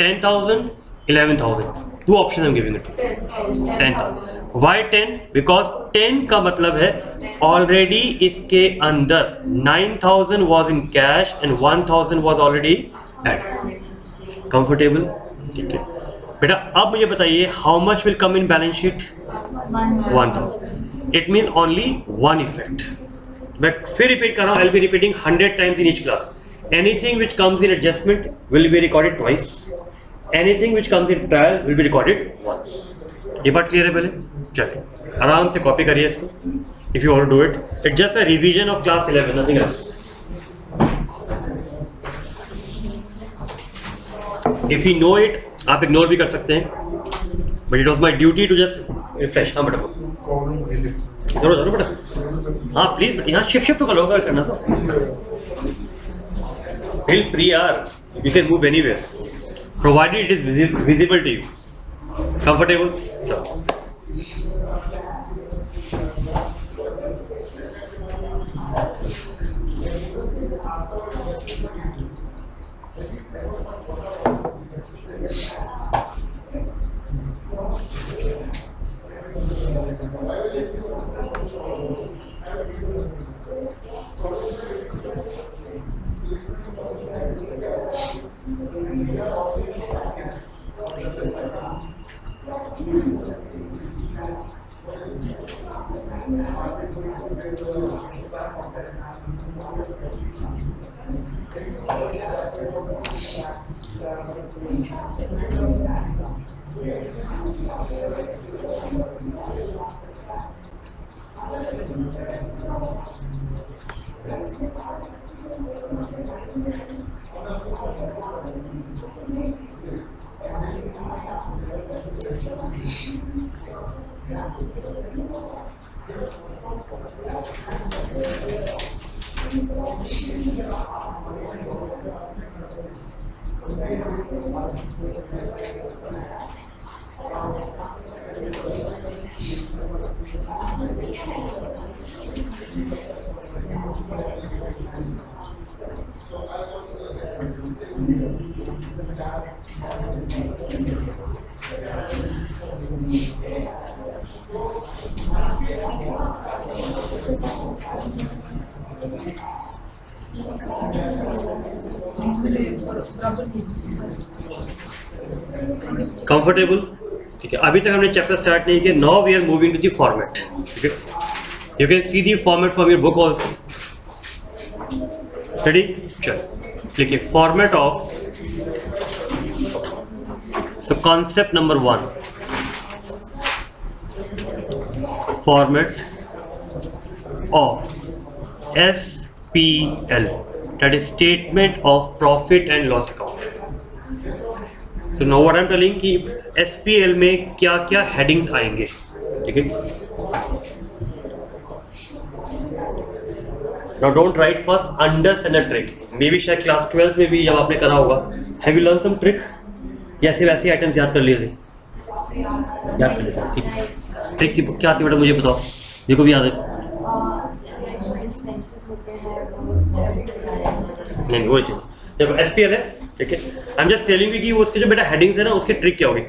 10,000, 11,000. Two option I am giving it. 10,000. Why 10? Because 10 का मतलब है ऑलरेडी इसके अंदर 9,000 was in cash and 1,000 was already added. Comfortable? ठीक है बेटा. अब मुझे बताइए how much will come in balance sheet? 1,000. It means only one effect. मैं फिर रिपीट कर रहा हूँ, I'll be repeating 100 times in each class. Anything which comes in adjustment will be recorded twice. Anything which comes in trial will be recorded once. ये बात clear है? पहले चलिए आराम से कॉपी करिए इसको. If you want to do it, it's just a revision of class 11, nothing else. If you know it, आप इग्नोर भी कर सकते हैं, but it was my duty to just refresh. हाँ बेटा, जरूर बेटा. हाँ प्लीज, यहाँ शिफ्ट कर लो अगर करना तो. फील फ्री यार, you can move anywhere provided it is visible to you. Comfortable? चलो. कंफर्टेबल? ठीक है, अभी तक हमने चैप्टर स्टार्ट नहीं किया. Now we are moving to the format. ठीक है, you can see the format from your book also. Ready? चलो लिखिए format of. So concept number 1, format of SPL, that is statement of profit and loss account. So now what I'm telling कि SPL में क्या क्या headings आएंगे. ठीक है, now don't write first, understand the trick. Maybe शायद class 12 में भी जब आपने करा होगा, have you learned some trick? या ऐसे वैसे आइटम्स याद कर लिए थे? याद कर लिए थे. ट्रिक थी क्या थी बेटा, मुझे बताओ, मेरे को भी याद है. नहीं वो चीज देखो SPL है. ठीक है, I am just telling you कि वो उसके जो बेटा हेडिंग्स है ना, उसके ट्रिक क्या होगी.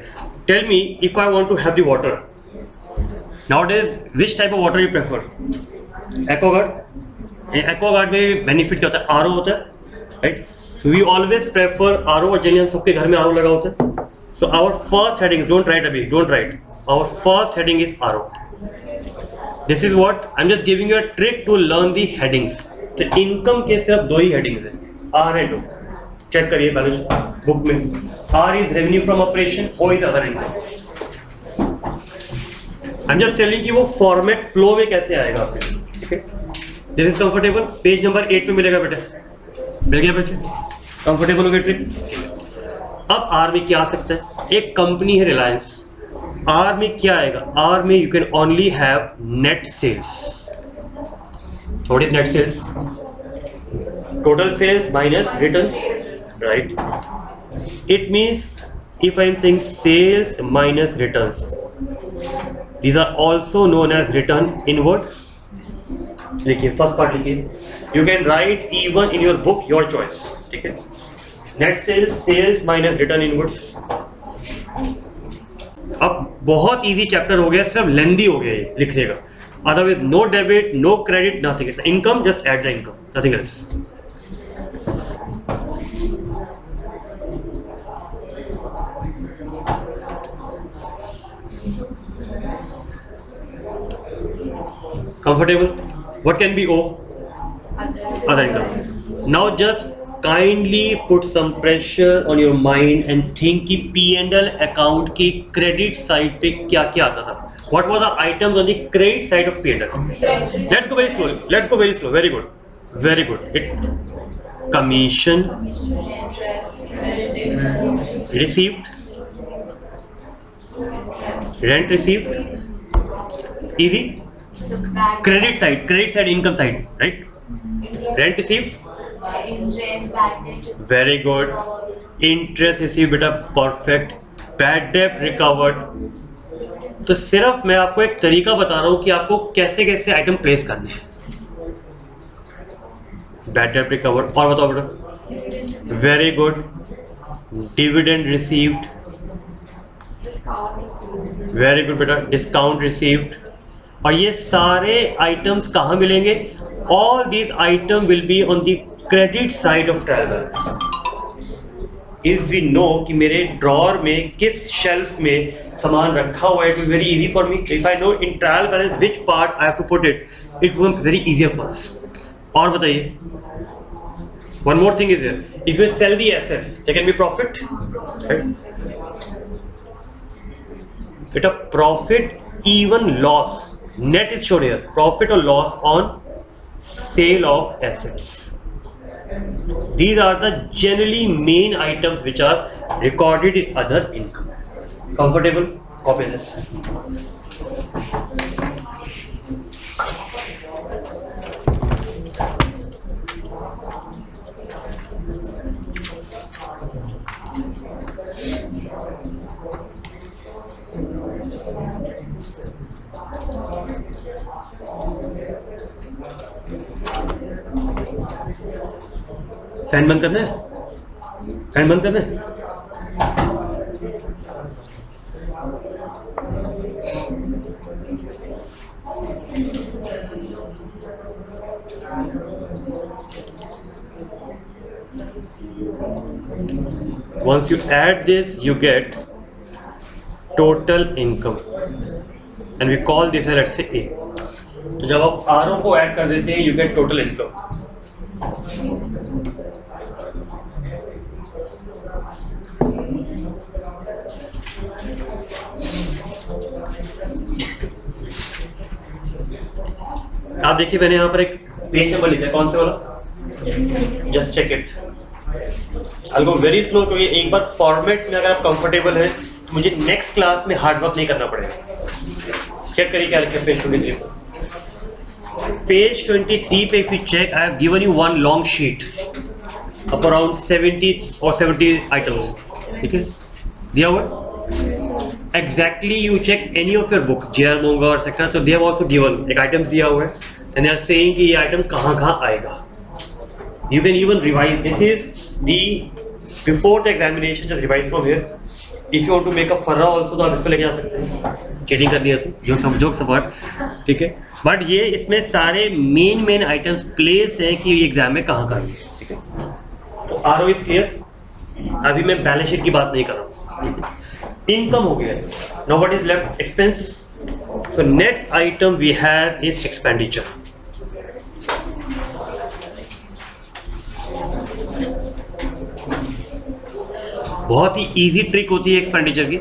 Tell me if I want to have the water nowadays, which type of water you prefer? Aquaguard. Aquaguard में बेनिफिट क्या होता है? RO होता है, right? So we always prefer RO, और जनरली हम सबके घर में RO लगा होता है. So our first heading, don't write अभी, don't write, our first heading is RO. This is what I am just giving you a trick to learn the headings. तो इनकम के सिर्फ 2 ही हेडिंग्स हैं, R एंड O. चेक करिए balance book में. R is revenue from operation, O is other income. I am just telling कि वो format flow में कैसे आएगा आपके. ठीक है, this is comfortable. Page number 8 पे मिलेगा बेटा. मिल गया बच्चे? कंफर्टेबल हो गया ट्रिक. अब R में क्या आ सकता है? एक कंपनी है रिलायंस. R में क्या आएगा? R में you can only have net sales. What is net sales? Total sales minus returns, right? It means if I am saying sales minus returns, these are also known as return inward. देखिए first part लिखिए. You can write even in your book your choice. ठीक है, net sales, sales minus return inwards. अब बहुत easy chapter हो गया, सिर्फ लेंदी हो गया ये लिखने का. Otherwise, no debit, no credit, nothing. It's income, just add the income, nothing else. Comfortable? What can be O? Other income. Now just kindly put some pressure on your mind and think कि P&L account की credit side पे क्या क्या आता था. What were the items on the credit side of P&L? Let's go very slow. Let's go very slow. Very good. Very good. Commission received, rent received. Easy. Credit side, income side, right? Rent received. Interest, bad debt. Very good. Interest received, बेटा perfect. Bad debt recovered. तो सिर्फ मैं आपको एक तरीका बता रहा हूं कि आपको कैसे कैसे आइटम प्लेस करने हैं. Bad debt recovered. और बताओ बेटा. Very good. Dividend received. Very good बेटा. Discount received. और ये सारे आइटम्स कहाँ मिलेंगे? All these item will be on the credit side of trial balance. If we know कि मेरे ड्रॉर में किस शेल्फ में सामान रखा हुआ है, it will very easy for me. If I know in trial balance which part I have to put it, it will very easier for us. और बताइए, one more thing is there. If you sell the asset, there can be profit, right? बेटा profit, even loss, net is showed here. Profit और loss on sale of assets. These are the generally main items which are recorded in other income. Comfortable? Copy this. Fan बंद करना है, fan बंद करना है। Once you add this, you get total income, and we call this, let's say, A. तो जब आप RO को ऐड कर देते हैं, you get total income. आप देखिए मैंने यहाँ पर एक पेज नंबर लिखा है, कौन से वाला? Just check it. I'll go very slow क्योंकि एक बार फॉर्मेट में अगर आप कंफर्टेबल हैं तो मुझे नेक्स्ट क्लास में हार्ड वर्क नहीं करना पड़ेगा। चेक करिए क्या लिखा है पेज 23 पर। पेज 23 पे if you check, I have given you one long sheet of around 70 or 70 items. ठीक है, दिया हुआ exactly you check any of your book, JR Monga और etc. तो they have also given एक items दिया हुआ है and they are saying कि ये item कहाँ आएगा। You can even revise. This is the before the examination, just revise from here. If you want to make a farra also तो आप इसको लेके जा सकते हैं। चीटिंग करनी है तो जो समझो सपोर्ट, ठीक है। बट ये इसमें सारे मेन आइटम्स प्लेस हैं कि ये एग्जाम में कहाँ आएंगे, ठीक है। तो RO इज क्लियर। अभी मैं बैलेंस शीट की बात नहीं कर रहा हूँ, ठीक है। इनकम हो गया। Now what is left? Expense. So next item we have is expenditure. बहुत ही इजी ट्रिक होती है एक्सपेंडिचर की।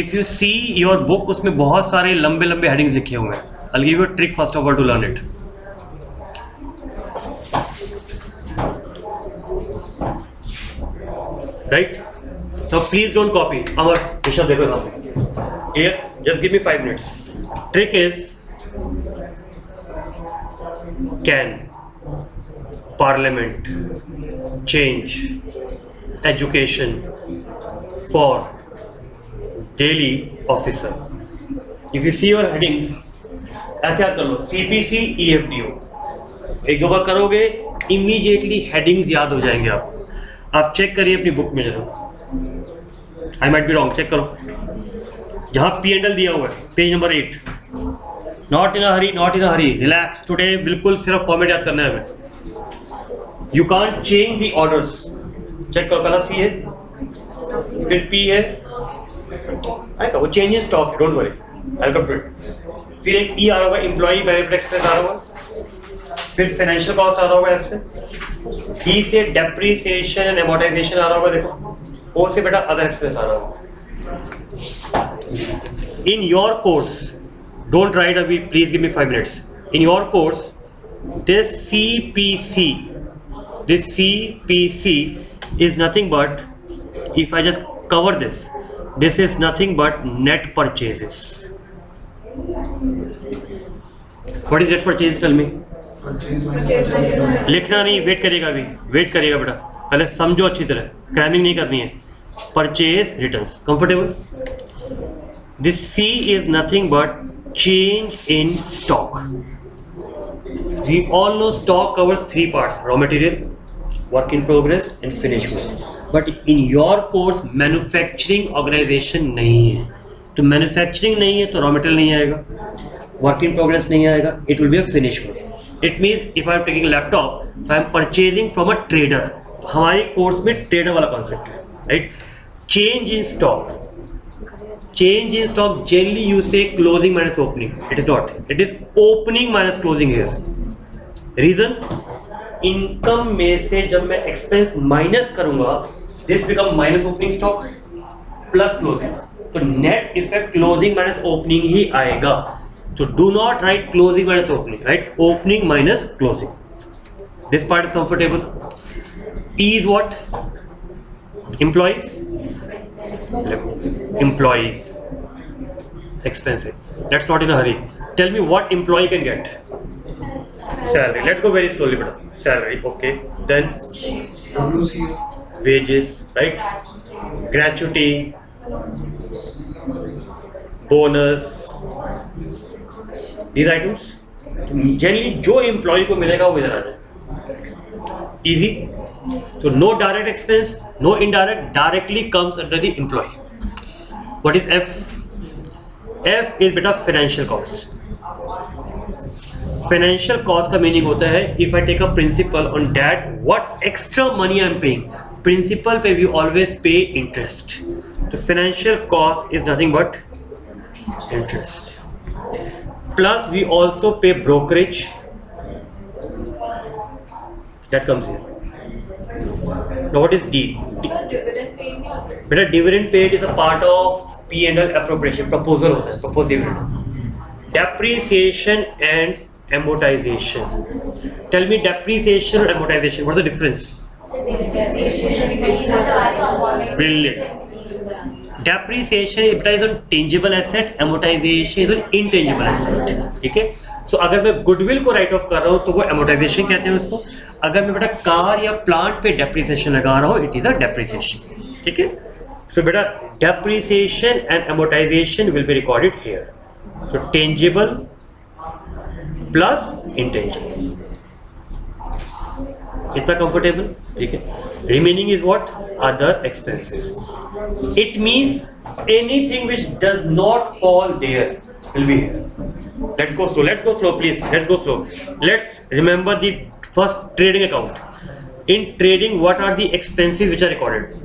If you see your book, उसमें बहुत सारे लंबे हेडिंग्स लिखे हुए हैं। I'll give you a trick first of all to learn it. Right? Now please don't copy. Amar, Rishabh देखो सामने। Clear? Just give me 5 minutes. Trick is can, parliament, change, education, for, daily officer. If you see your headings, ऐसे याद कर लो, CPC, EFDO, एक दो बार करोगे immediately headings याद हो जाएंगे आपको। आप चेक करिए अपनी बुक में जरूर, I might be wrong, check करो जहाँ P&L दिया हुआ है, page number 8। Not in a hurry, relax today, बिल्कुल सिर्फ फॉर्मेट याद करना है हमें। You can't change the orders. Check करो, पहला C है, फिर P है, आएगा वो चेंज इन स्टॉक है, don't worry, I come to it. फिर एक E आ रहा होगा, एम्प्लॉई बेनिफिट एक्सपेंस आ रहा होगा, फिर फाइनेंशियल कॉस्ट आ रहा होगा F से, D से डेप्रिसिएशन एंड एमोर्टाइजेशन आ रहा होगा, देखो O से बेटा अदर एक्सपेंस आ रहा होगा। In your course, don't write अभी, please give me 5 minutes. In your course this CPC is nothing but, if I just cover this is nothing but net purchases. What is net purchases? Tell me. लिखना नहीं, wait करिएगा अभी, wait करिएगा बेटा, पहले समझो अच्छी तरह, क्रैमिंग नहीं करनी है। Purchase returns, comfortable? This C is nothing but change in stock. We all know stock covers 3 parts: raw material, work in progress and finished goods. But in your course manufacturing organization नहीं है, तो manufacturing नहीं है तो raw material नहीं आएगा, work in progress नहीं आएगा, it will be a finished good. It means if I am taking a laptop, I am purchasing from a trader. हमारी कोर्स में ट्रेडर वाला कॉन्सेप्ट है, right? Change in stock, change in stock, generally you say closing minus opening. It is not, it is opening minus closing here. Reason, income में से जब मैं expense minus करूंगा, this become minus opening stock plus closing, तो net effect closing minus opening ही आएगा। तो do not write closing minus opening, write opening minus closing. This part is comfortable. E is what? Employees, employee expensive. That's not in a hurry. Tell me what employee can get. Salary. Let's go very slowly, beta. Salary, okay. Then wages, right? Gratuity, bonus. These items generally जो employee को मिलेगा वो इधर आ जाए. easy. So no direct expense, no indirect, directly comes under the employee. What is F? F is beta financial cost. Financial cost का meaning होता है if I take a principal on that, what extra money I am paying. Principal पे we always pay interest. So financial cost is nothing but interest. Plus we also pay brokerage. That comes here. Now what is D? Dividend paid या Beta dividend paid is a part of P&L appropriation. Proposal होता है, proposed dividend. Depreciation and amortization. Tell me depreciation or amortization. What's the difference? Brilliant. Depreciation is on tangible asset, amortization is on intangible asset. ठीक है? So अगर मैं goodwill को write off कर रहा हूँ तो वो amortization कहते हैं उसको. अगर मैं बेटा कार या प्लांट पे depreciation लगा रहा हूँ, it is a depreciation. ठीक है? So बेटा depreciation and amortization will be recorded here. So tangible plus intangible. इतना comfortable? ठीक है? Remaining is what? Other expenses. It means anything which does not fall there will be here. Let's go slow. Let's go slow, please. Let's go slow. Let's remember the first trading account. In trading, what are the expenses which are recorded?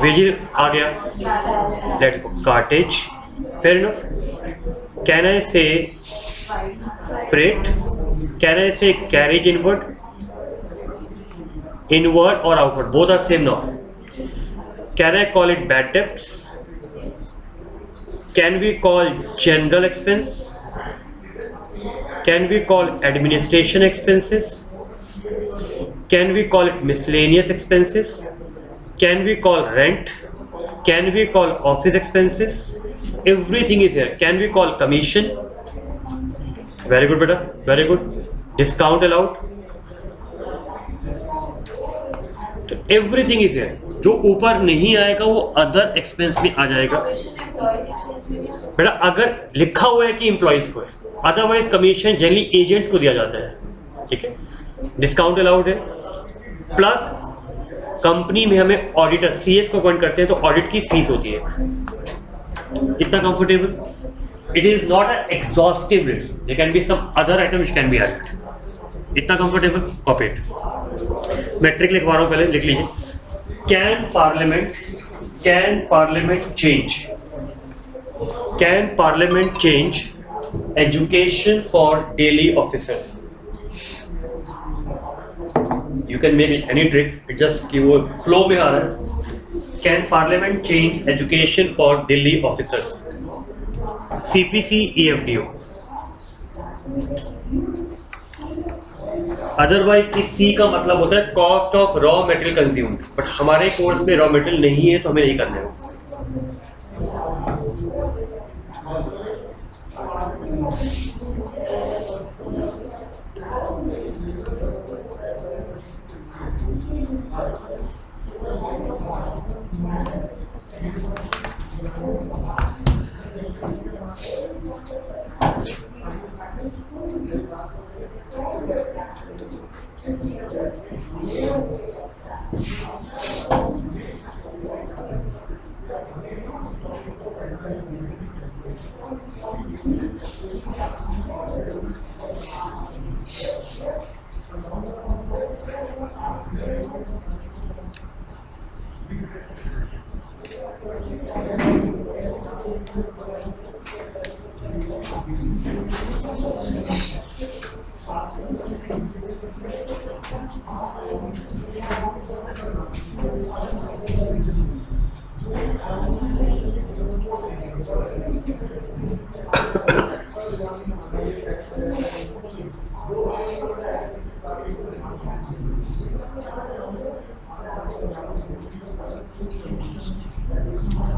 Wages आ गया. Let's go. Cartage. Fair enough. Can I say freight? Can I say carriage inward? Inward or outward? Both are same now. Can I call it bad debts? Can we call general expense? Can we call administration expenses? Can we call it miscellaneous expenses? Can we call rent? Can we call office expenses? Everything is here. Can we call commission? Very good, beta. Very good. Discount allowed. तो everything is here. जो ऊपर नहीं आएगा वो other expense में आ जाएगा. बेटा अगर लिखा हुआ है कि एम्प्लॉइज को है, अदरवाइज कमीशन जनरली एजेंट्स को दिया जाता है. ठीक है? डिस्काउंट अलाउड है. प्लस कंपनी में हमें ऑडिटर सीएस को अपॉइंट करते हैं तो ऑडिट की फीस होती है. इतना comfortable? It is not a exhaustive list. There can be some other item which can be added. इतना कंफर्टेबल? Copy it. मैट्रिक लिखवा रहा हूं, पहले लिख लीजिए. Can parliament change education for daily officers? You can make any trick, it just कि वो फ्लो में आ रहा है. Can parliament change education for Delhi officers? CPC EFDO. Otherwise इस C का मतलब होता है cost of raw material consumed, but हमारे कोर्स में रॉ मटेरियल नहीं है तो हमें नहीं करना है.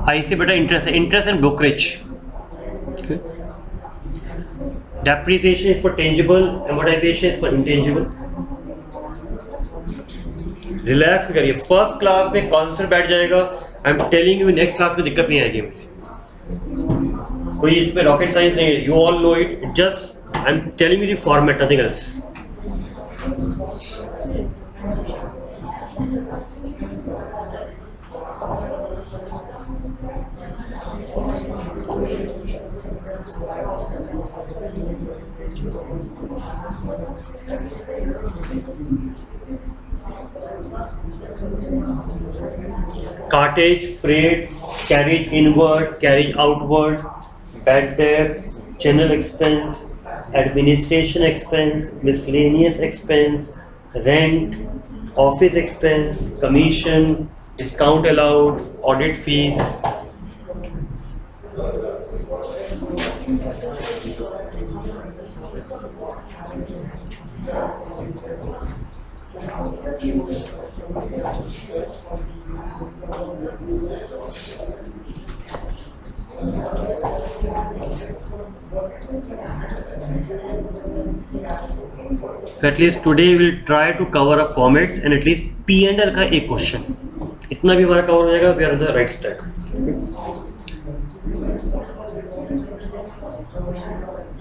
आई से बेटा इंटरेस्ट है. Interest and brokerage. Depreciation is for tangible, amortization is for intangible. Relax करिए. फर्स्ट क्लास में कॉन्सेप्ट बैठ जाएगा. आई am telling you next class में दिक्कत नहीं आएगी मुझे. कोई इसमें रॉकेट साइंस नहीं है. You all know it. Just I am telling you the format, nothing else. Cartage, freight, carriage inward, carriage outward, bad debt, general expense, administration expense, miscellaneous expense, rent, office expense, commission, discount allowed, audit fees. So at least today we'll try to cover up formats and at least P&L का एक question, इतना भी हमारा cover हो जाएगा. We are on the right track.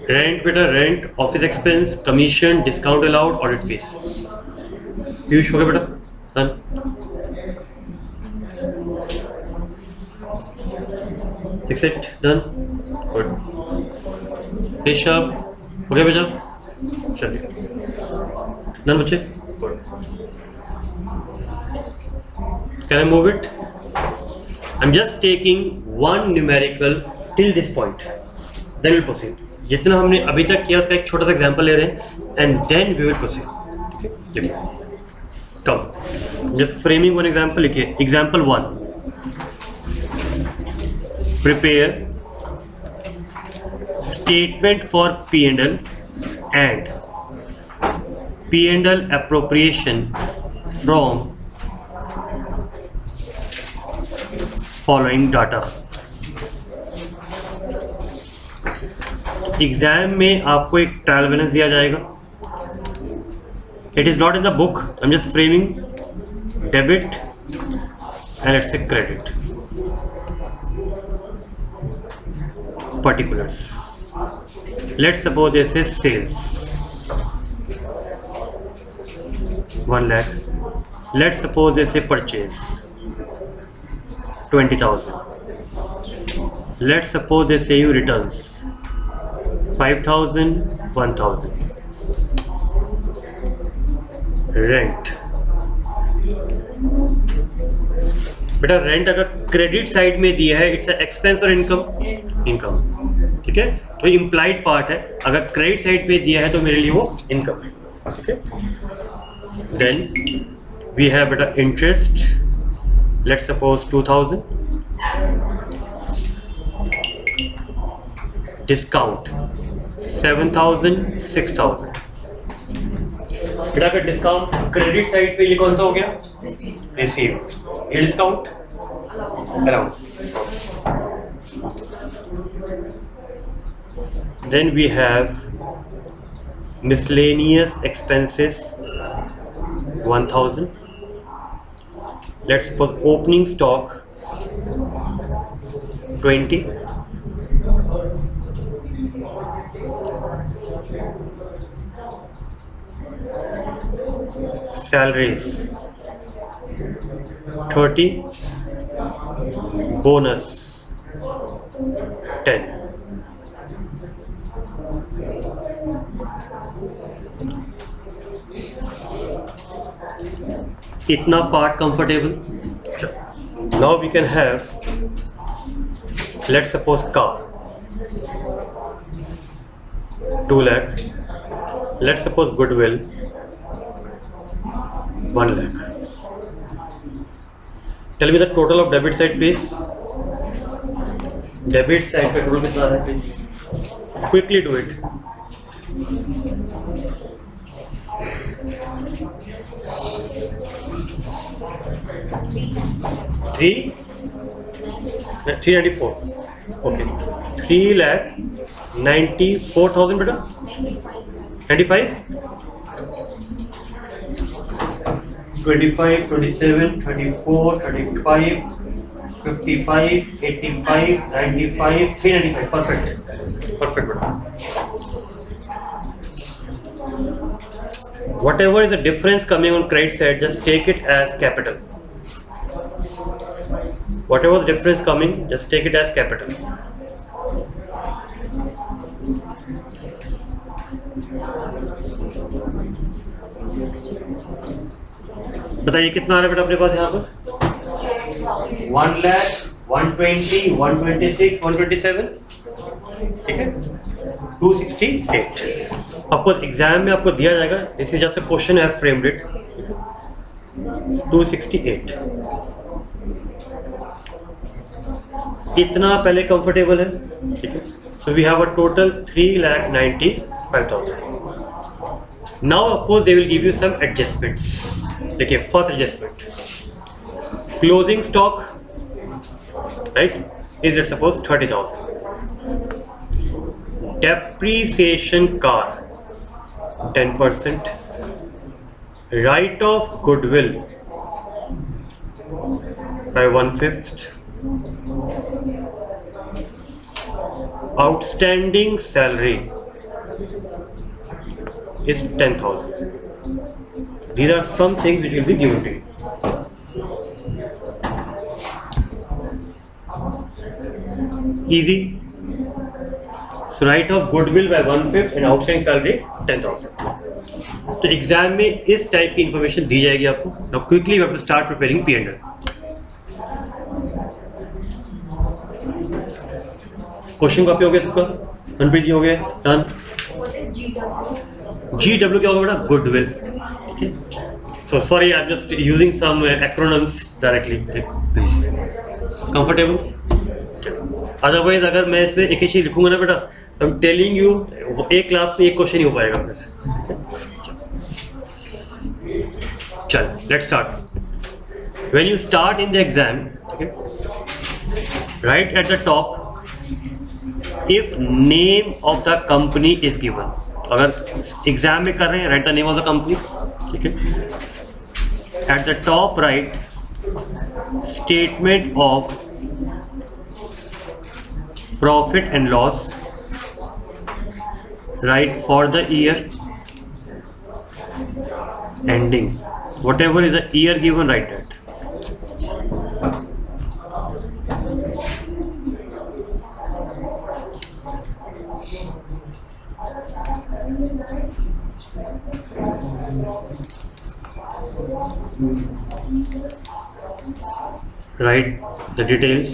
Rent बेटा, rent, office expense, commission, discount allowed, audit fees. Piyush हो गया बेटा? Done. Exit, done. Good. Rishabh हो गया बेटा? चलिए. Done बच्चे? Good. Can I move it? I'm just taking one numerical till this point. Then we'll proceed. जितना हमने अभी तक किया उसका एक छोटा सा एग्जांपल ले रहे हैं and then we will proceed. Okay? Come. Just framing one example लिखिए. Example 1. Prepare statement for P&L and P&L appropriation from following data. Exam में आपको एक ट्रायल बैलेंस दिया जाएगा. It is not in the book. I am just framing debit and it's a credit. particulars. Let's suppose this is sales 1 lakh. Let's suppose this is purchase 20,000. Let's suppose they say you returns 5,000, 1,000. Rent. बेटा rent अगर credit side में दिया है it's expense और income. ठीक है, तो implied part है. अगर क्रेडिट साइड पे दिया है तो मेरे लिए वो इनकम है. ठीक है, देन वी हैव बेटा इंटरेस्ट. Let's suppose 2,000. डिस्काउंट 7,000, 6,000. बेटा अगर डिस्काउंट क्रेडिट साइड पे ये कौन सा हो गया? रिसीव. ये discount allowed. Then we have miscellaneous expenses 1,000. Let's suppose opening stock 20. Salaries 30. Bonus 10. इतना part comfortable. Now we can have let's suppose car 2 lakh. Let's suppose goodwill 1 lakh. Tell me the total of debit side please. Debit side पे total कितना है please? Quickly do it. Three 394. Okay, 3,94,000 बेटा. 95. 25, 27, 34, 35, 55, 85, 95, 395. Perfect बेटा. whatever is the difference coming on credit side, just take it as capital. Whatever the difference coming, just take it as capital. बताइए कितना आ रहा है बेटा अपने पास यहाँ पर? 1 लाख, 120, 126, 127, ठीक है, 268. ऑफकोर्स एग्जाम में आपको दिया जाएगा, this is just a question, I have framed it. 268. इतना पहले कंफर्टेबल है, ठीक है. So we have a total 3,95,000. Now of course they will give you some adjustments. देखिए first adjustment, closing stock, right, is let's suppose 30,000. Depreciation car 10%. Write off goodwill by 1/5. Outstanding salary is 10,000. These are some things which will be given to you. Easy. So write off goodwill by 1/5 and outstanding salary 10,000. तो exam में इस type की information दी जाएगी आपको. Now quickly we have to start preparing P&L. Question copy हो गया सबका? मनप्रीत जी हो गया? Done. What is GW? GW क्या होगा बेटा? Goodwill. So sorry, I'm just using some acronyms directly. Please. Comfortable? Otherwise अगर मैं इसमें एक ही चीज लिखूंगा ना बेटा, I'm telling you, एक क्लास में एक क्वेश्चन ही हो पाएगा फिर. चल, let's start. When you start in the exam, okay, right at the top, if name of the company is given, अगर एग्जाम में कर रहे हैं, right the name of the company, ठीक है. At the top right statement of profit and loss, right for the year ending, what ever is the year given, right that. Write the details,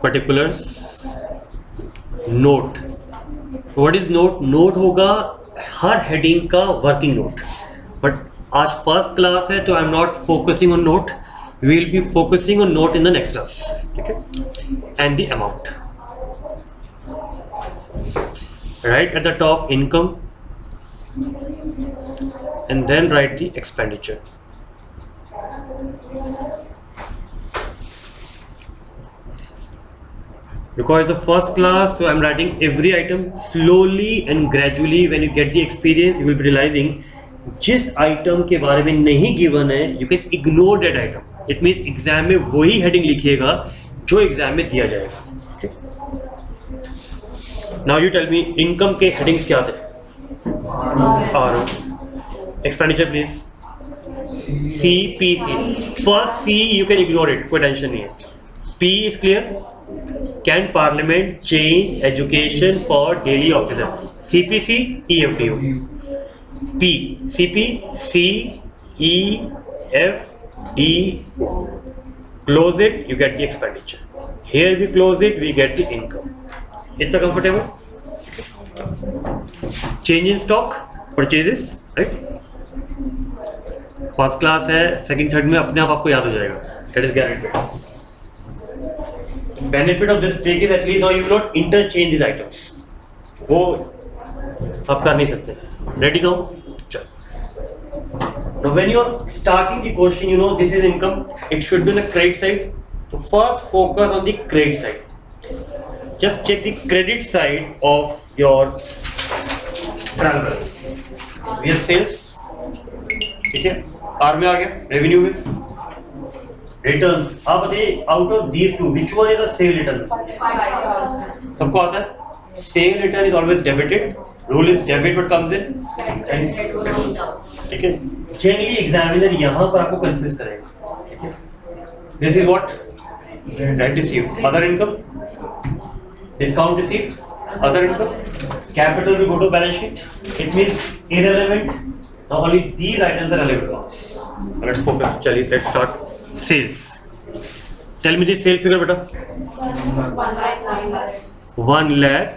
particulars, note. What is note? Note होगा हर heading का working note. But आज first class है तो I'm not focusing on note. We will be focusing on note in the next class. ठीक है? And the amount. Right at the top, income. And then write the expenditure. Because it's the first class, so I'm writing every item slowly and gradually. When you get the experience, you will be realizing जिस item के बारे में नहीं given है, you can ignore that item. It means exam में वही heading लिखिएगा जो exam में दिया जाएगा. Okay? Now you tell me income के headings क्या थे? RO. Expenditure please. C, P, C. First C you can ignore it, कोई टेंशन नहीं है. P is clear. Can Parliament change education for daily officer? CPC, EFDO. P, CP, C, E, F, D, O. Close it, you get the expenditure. Here we close it, we get the income. इतना comfortable? Change in stock, purchases, right? First class है, second third में अपने आप आपको याद हो जाएगा. That is guaranteed. Benefit of this trick is at least now you will not interchange these items. वो आप कर नहीं सकते. Ready now? चल. Now when you are starting the question, you know this is income. It should be on the credit side. So first focus on the credit side. Just check the credit side of your travel. We have sales. ठीक है. Are में आ गया, revenue में, returns. आप बताइए out of these two which one is a cell return? सबको आता है? Sale return is always debited. Rule is debit what comes in. ठीक है. Generally examiner यहाँ पर आपको confuse करेगा. ठीक है. This is what rent received. Other income. Discount received. Other income. Capital will go to balance sheet. It means irrelevant. Now only these items are relevant for us. Let's focus. चलिए, let's start. Sales. Tell me the sale figure बेटा. 1 lakh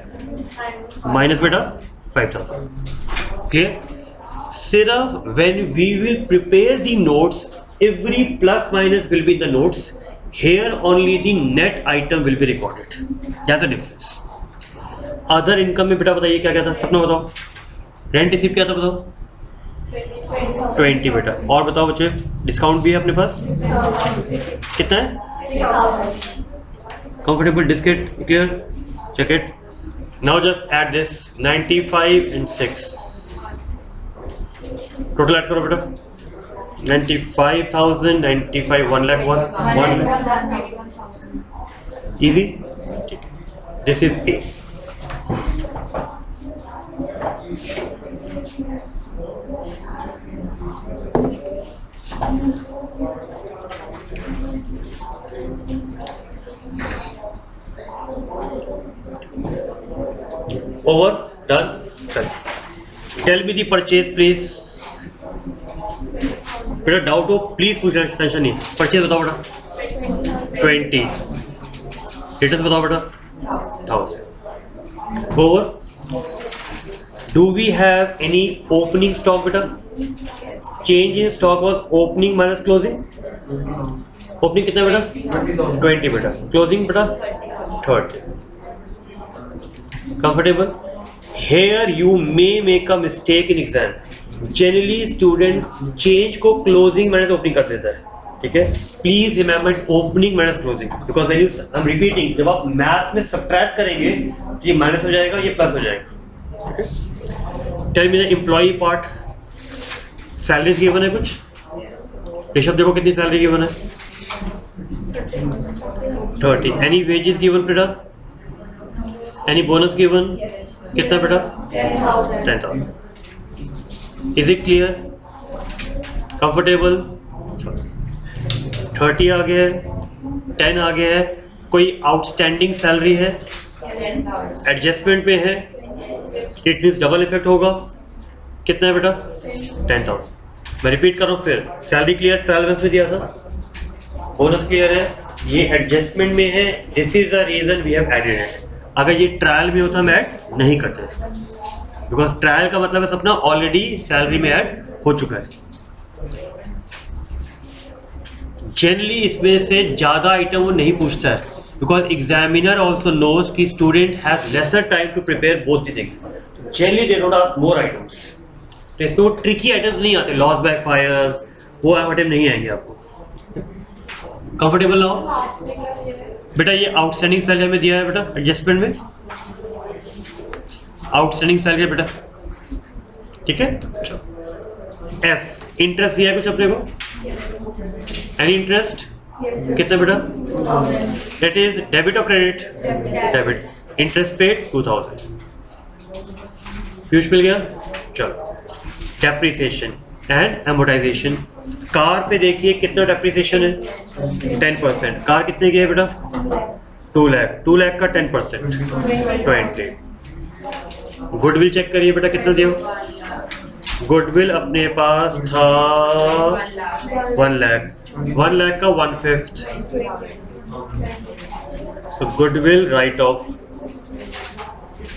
minus बेटा 5,000. Clear? सिर्फ when we will prepare the notes, every plus minus will be in the notes. Here only the net item will be recorded. That's the difference. Other income में बेटा बताइए क्या क्या था? सपना बताओ. Rent receipt क्या था बताओ? 20 बेटा. और बताओ बच्चे, डिस्काउंट भी है अपने पास? कितना है? Comfortable discount, clear? Check it. Now just add this 95 and 6. Total add करो बेटा. 95,000, 95, 1 lakh, 1 lakh. Easy? ठीक है. This is A. Over, done. Tell me the purchase please. बेटा डाउट हो प्लीज पूछना, टेंशन नहीं. परचेज बताओ बेटा. 20. रिटर्न बताओ बेटा. 1000. Over. Do we have any opening stock बेटा? Change in stock was opening minus closing. Opening कितना बेटा? 20 बेटा. Closing बेटा 30. Comfortable? Here you may make a mistake in exam. Generally student change को closing minus opening कर देता है. ठीक है? Please remember it's opening minus closing. Because when you, I'm repeating, जब आप math में subtract करेंगे ये minus हो जाएगा, ये plus हो जाएगा. ठीक है? Tell me the employee part. Salaries given है कुछ? ऋषभ देखो कितनी salary given है? 30. Any wages given बेटा? Any bonus given? कितना बेटा? 10,000. Is it clear? Comfortable? 30 आ गया है, 10 आ गया है. कोई आउटस्टैंडिंग सैलरी है? एडजस्टमेंट पे है. इट मीन्स डबल इफेक्ट होगा. कितना है बेटा? 10,000. मैं रिपीट कर रहा हूँ फिर. सैलरी क्लियर, ट्रायल बैलेंस में दिया था. बोनस क्लियर है, ये एडजस्टमेंट में है. This is the reason we have added it. अगर ये ट्रायल में होता मैं ऐड नहीं करता इसको, बिकॉज ट्रायल का मतलब है सपना ऑलरेडी सैलरी में ऐड हो चुका है. जनरली इसमें से ज़्यादा आइटम वो नहीं पूछता है, बिकॉज एग्जामिनर ऑल्सो नोज कि student has lesser time to prepare both the things. Generally they don't ask more items. तो इसमें वो ट्रिकी आइटम्स नहीं आते. लॉस बाय फायर वो आइटम नहीं आएंगे आपको. कंफर्टेबल ना हो बेटा. ये आउटस्टैंडिंग सैलरी हमें दिया है बेटा एडजस्टमेंट में. आउटस्टैंडिंग सैलरी बेटा. ठीक है. एफ इंटरेस्ट दिया है कुछ अपने को? Any interest? कितना बेटा? दैट इज डेबिट और क्रेडिट? डेबिट. Interest paid 2000. फ्यूज मिल गया. चलो. Depreciation and amortisation. कार पे देखिए कितना डेप्रिसिएशन है? 10%. कार कितने की है बेटा? 2 लाख. 2 लाख का 10% 20. गुडविल चेक करिए बेटा कितना दिया. गुडविल अपने पास था 1 लाख. 1 लाख का 1/5. So goodwill write off.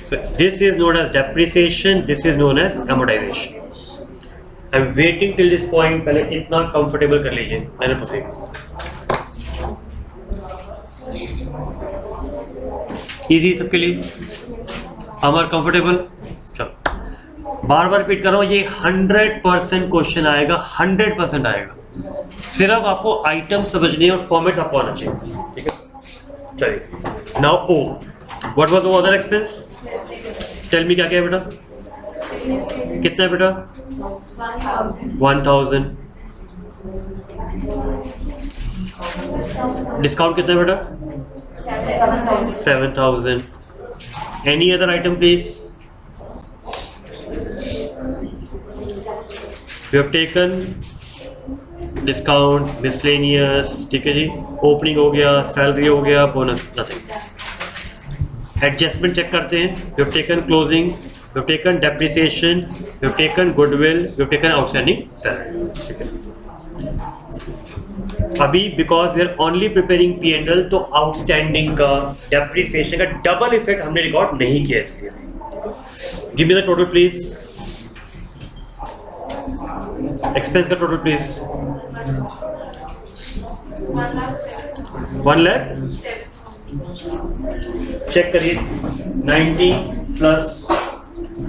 So this is known as depreciation, this is known as amortisation. I am waiting till this point. पहले इतना कंफर्टेबल कर लीजिए. मैंने प्रोसीड. इजी सबके लिए. अमर कंफर्टेबल? चलो बार बार रिपीट कर रहा हूँ. ये 100% क्वेश्चन आएगा. 100% आएगा. सिर्फ आपको आइटम समझने और फॉर्मेट्स आपको आना चाहिए. ठीक है. चलिए. Now oh. What was the other expense? Tell me क्या क्या है बेटा? कितना है बेटा? 1000. डिस्काउंट कितना है बेटा? 7,000. Any other item, please? We have taken discount, miscellaneous, ठीक है जी, opening हो गया, salary हो गया, bonus, nothing. Adjustment check करते हैं. We have taken closing, we have taken depreciation, we have taken goodwill, we have taken outstanding salary. ठीक है. अभी because we are only preparing P&L तो आउटस्टैंडिंग का, डेप्रिसिएशन का डबल इफेक्ट हमने record नहीं किया इसलिए. Give me the total please. Expense का टोटल प्लीज. 1 लाख. चेक करिए. 90 plus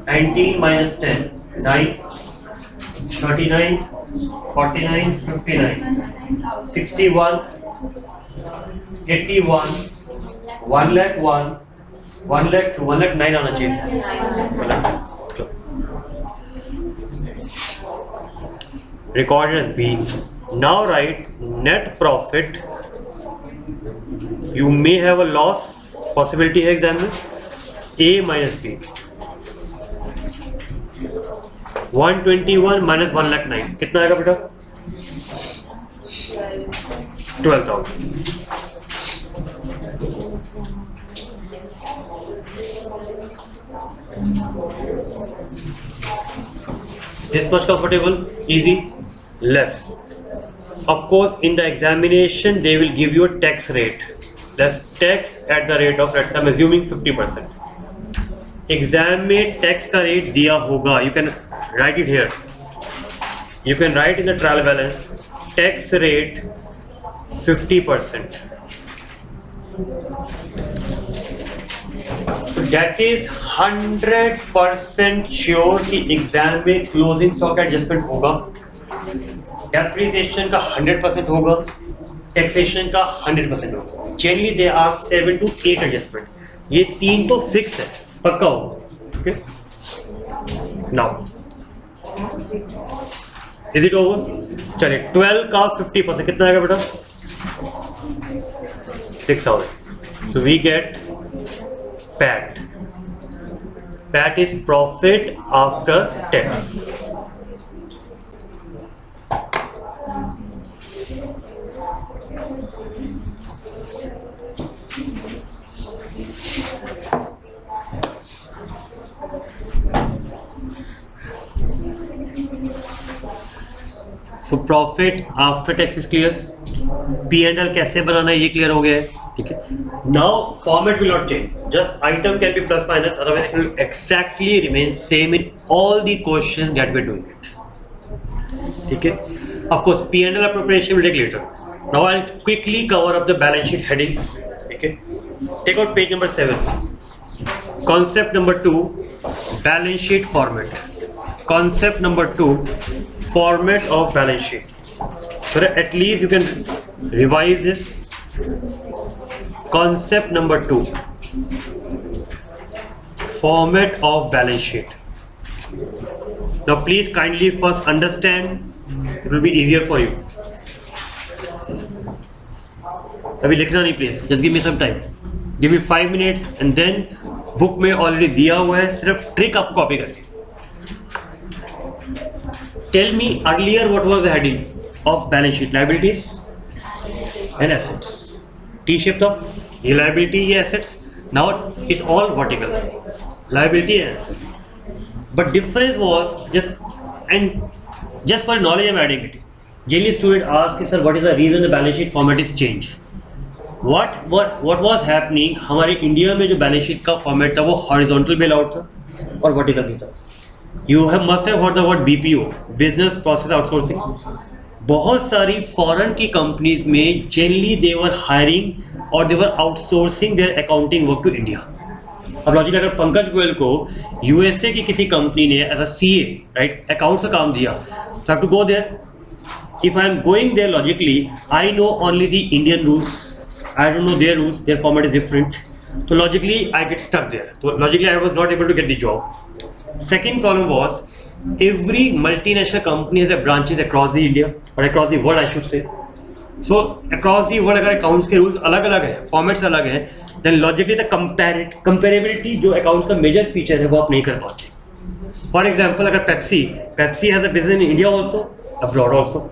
19 minus 10 9 39 49 59 61 81 1 lakh 1 1 lakh 2 1 lakh 9 आना चाहिए. Recorded as B. Now write net profit. You may have a loss possibility है एग्जाम में. A minus B. 121 minus 1 lakh 9 कितना आएगा बेटा? 12,000. This much comfortable? Easy? Less. Of course, in the examination, they will give you a tax rate. That's tax at the rate of, let's say, I'm assuming 50%. Exam में tax का rate दिया होगा. You can write it here. You can write in the trial balance tax rate 50%. So that is 100% sure कि exam में closing stock adjustment होगा, depreciation का 100% होगा, taxation का 100% होगा. Generally they are 7 to 8 adjustment. ये 3 तो फिक्स है, पक्का होगा. Okay, now is it over? चलिए 12 का 50% कितना आएगा बेटा? 6,000. So we get PAT. PAT is profit after tax. So profit after tax is clear. P&L कैसे बनाना है ये क्लियर हो गया है. ठीक है. Now format will not change. Just item can be plus minus. Otherwise it will exactly remain same in all the questions that we're doing it. ठीक है. Of course P&L preparation will take later. Now I'll quickly cover up the balance sheet headings. ठीक है. Take out page number 7. Concept number 2, balance sheet format. Concept number 2, format of balance sheet. So at least you can revise this. Concept number 2, format of balance sheet. Now please kindly first understand, it will be easier for you. अभी लिखना नहीं please, just give me some time. Give me 5 minutes and then book में already दिया हुआ है, सिर्फ trick आपको copy करनी. Tell me earlier what was the heading of balance sheet? Liabilities and assets. T-shape था, ये liability, ये assets. Now it's all vertical. Liability and assets. But difference was just for knowledge I'm adding it. Generally student asks, sir, what is the reason the balance sheet format is changed? What was happening? हमारे India में जो balance sheet का format था वो horizontal bail out था और vertical भी था. You must have heard the word BPO, Business Process Outsourcing. बहुत सारी फॉरेन की कंपनीज में जनरली दे वर हायरिंग और they were outsourcing their accounting work to India. अब लॉजिकली अगर पंकज गोयल को यूएसए की किसी कंपनी ने as a CA write account का काम दिया, तो have to go there. If I am going there logically I know only the Indian rules, I don't know their rules, their format is different. So logically I get stuck there. So logically I was not able to get the job. Second problem was every multinational company has a branches across the India or across the world I should say. So across the world अगर accounts के rules अलग अलग है, formats अलग हैं, then logically the comparability जो accounts का major feature है वो आप नहीं कर पाते. फॉर एग्जाम्पल अगर Pepsi has a business in India also, abroad also,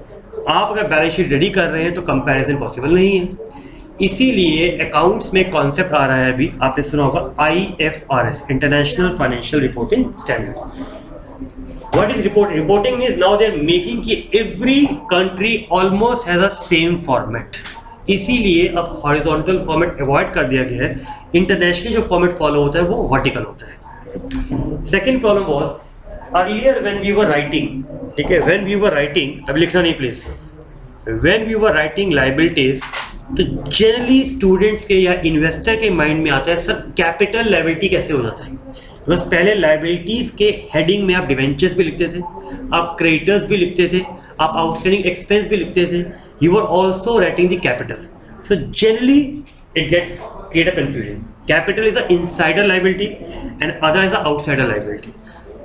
आप अगर बैलेंस शीट रेडी कर रहे हैं तो कंपैरिजन पॉसिबल नहीं है. इसीलिए अकाउंट्स में कॉन्सेप्ट आ रहा है, अभी आपने सुना होगा IFRS, international financial reporting standards. What is reporting? Reporting means now they are making कि every country almost has a same format. इसीलिए अब horizontal format avoid कर दिया गया है. Internationally जो format follow होता है वो vertical होता है. Second problem was earlier when we were writing, ठीक है, when we were writing, अब लिखना नहीं please. When we were writing liabilities, तो generally students के या investor के mind में आता है सर capital liability कैसे हो जाता है. बस पहले लाइबिलिटीज के हेडिंग में आप डिवेंचर्स भी लिखते थे, आप क्रेडिटर्स भी लिखते थे, आप आउटस्टैंडिंग एक्सपेंस भी लिखते थे. You are also writing the capital. So generally it gets create a confusion. Capital is a insider liability and other is a outsider liability.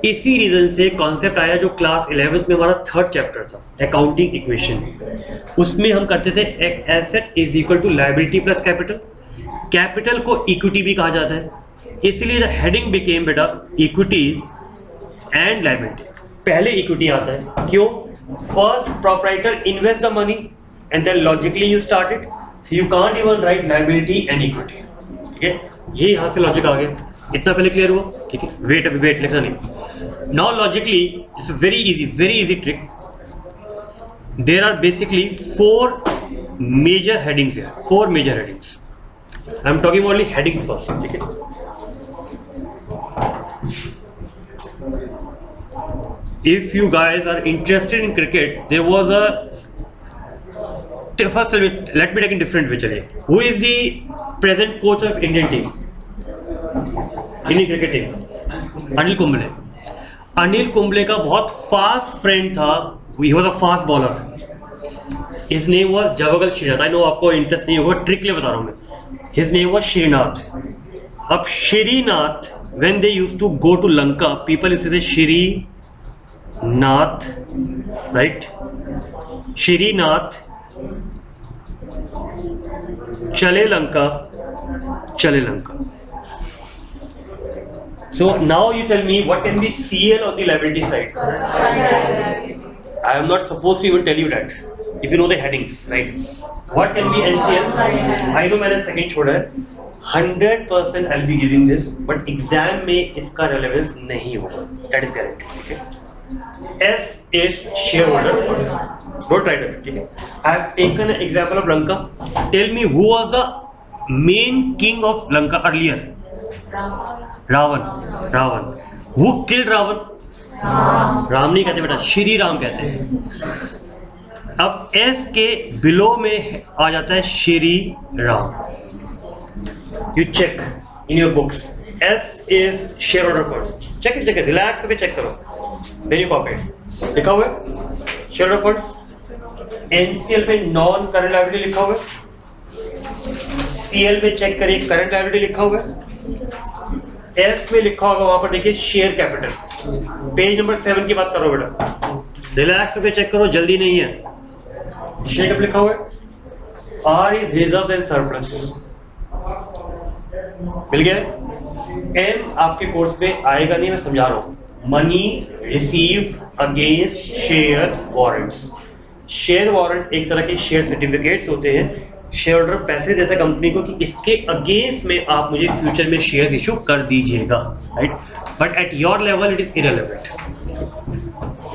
इसी रीजन से कॉन्सेप्ट आया जो क्लास 11th में हमारा थर्ड चैप्टर था, अकाउंटिंग इक्वेशन. उसमें हम करते थे asset is equal to liability plus capital. Capital को इक्विटी भी कहा जाता है, इसलिए हेडिंग बिकेम बेटा इक्विटी एंड लायबिलिटी. पहले इक्विटी आता है, क्यों? First proprietor invest the money and then logically you started, so you can't even write liability and equity. ठीक है, ये यहाँ से लॉजिक आ गया. इतना पहले क्लियर हुआ? ठीक है, वेट लिखना नहीं. Now logically it's very easy trick. There are basically 4 major headings है, 4 major headings. I am talking only headings first. ठीक है, if you guys are interested in cricket, there was a first let me take a different way. चलिए, who is the present coach of Indian team, Indian cricket team? Anil Kumble. Anil Kumble का बहुत fast friend था, he was a fast bowler. His name was Javagal Srinath. I know आपको interest नहीं होगा, trick ले बता रहा हूँ मैं. His name was Srinath. अब Srinath, when they used to go to Lanka, people used to say Shri-Nath, right? Shri-Nath, Chale Lanka. So now you tell me what can be CL on the liability side? I am not supposed to even tell you that. If you know the headings, right? What can be NCL? I know मैंने second छोड़ा है. 100% I'll be giving this, but exam में इसका relevance नहीं होगा. That is guaranteed. S is shareholder funds. Don't write it. ठीक है. I have taken an example of Lanka. Tell me who was the main king of Lanka earlier? Ravan. Who killed Ravan? Ram नहीं कहते बेटा, श्री राम कहते हैं. अब S के below में आ जाता है Shri Ram. You check in your books. S is shareholder funds. Check it. Relax करके check करो. Then you copy it. लिखा हुआ है shareholder funds. NCL पे non current liability लिखा हुआ है. CL पे चेक करिए current liability लिखा हुआ है. S में लिखा होगा वहां पर देखिए शेयर कैपिटल. पेज नंबर 7 की बात करो बेटा. रिलैक्स करके चेक करो, जल्दी नहीं है. शेयर कैपिटल लिखा हुआ है. R is reserves and surplus. मिल गया. M आपके कोर्स में आएगा नहीं, मैं समझा रहा हूँ. Money received against share warrants. Share warrant एक तरह के शेयर सर्टिफिकेट्स होते हैं. शेयर होल्डर पैसे देता है कंपनी को कि इसके अगेंस्ट में आप मुझे फ्यूचर में शेयर इशू कर दीजिएगा, right? But at your level it is irrelevant.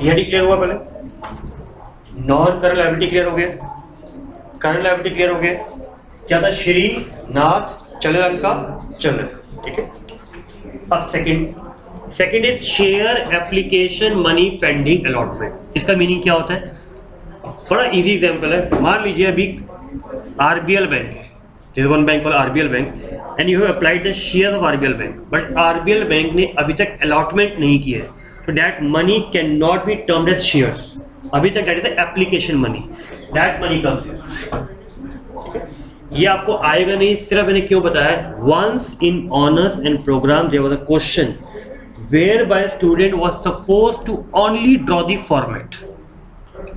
ये क्लियर हुआ? पहले नॉन करंट लायबिलिटी क्लियर हो गया, करंट लायबिलिटी क्लियर हो गया. क्या था? श्री नाथ चले लंका चल रहे. ठीक है. अब second is share application money pending allotment. इसका मीनिंग क्या होता है? बड़ा इजी एग्जांपल है. मान लीजिए अभी RBL बैंक है, this one bank called RBL bank, and you have applied the shares of RBL bank, but RBL bank ने अभी तक अलॉटमेंट नहीं किया है, तो that money can not be termed as shares. अभी तक that is the application money. That money comes in. ये आपको आएगा नहीं. सिर्फ मैंने क्यों बताया? Once in honours and program there was a question whereby student was supposed to only draw the format.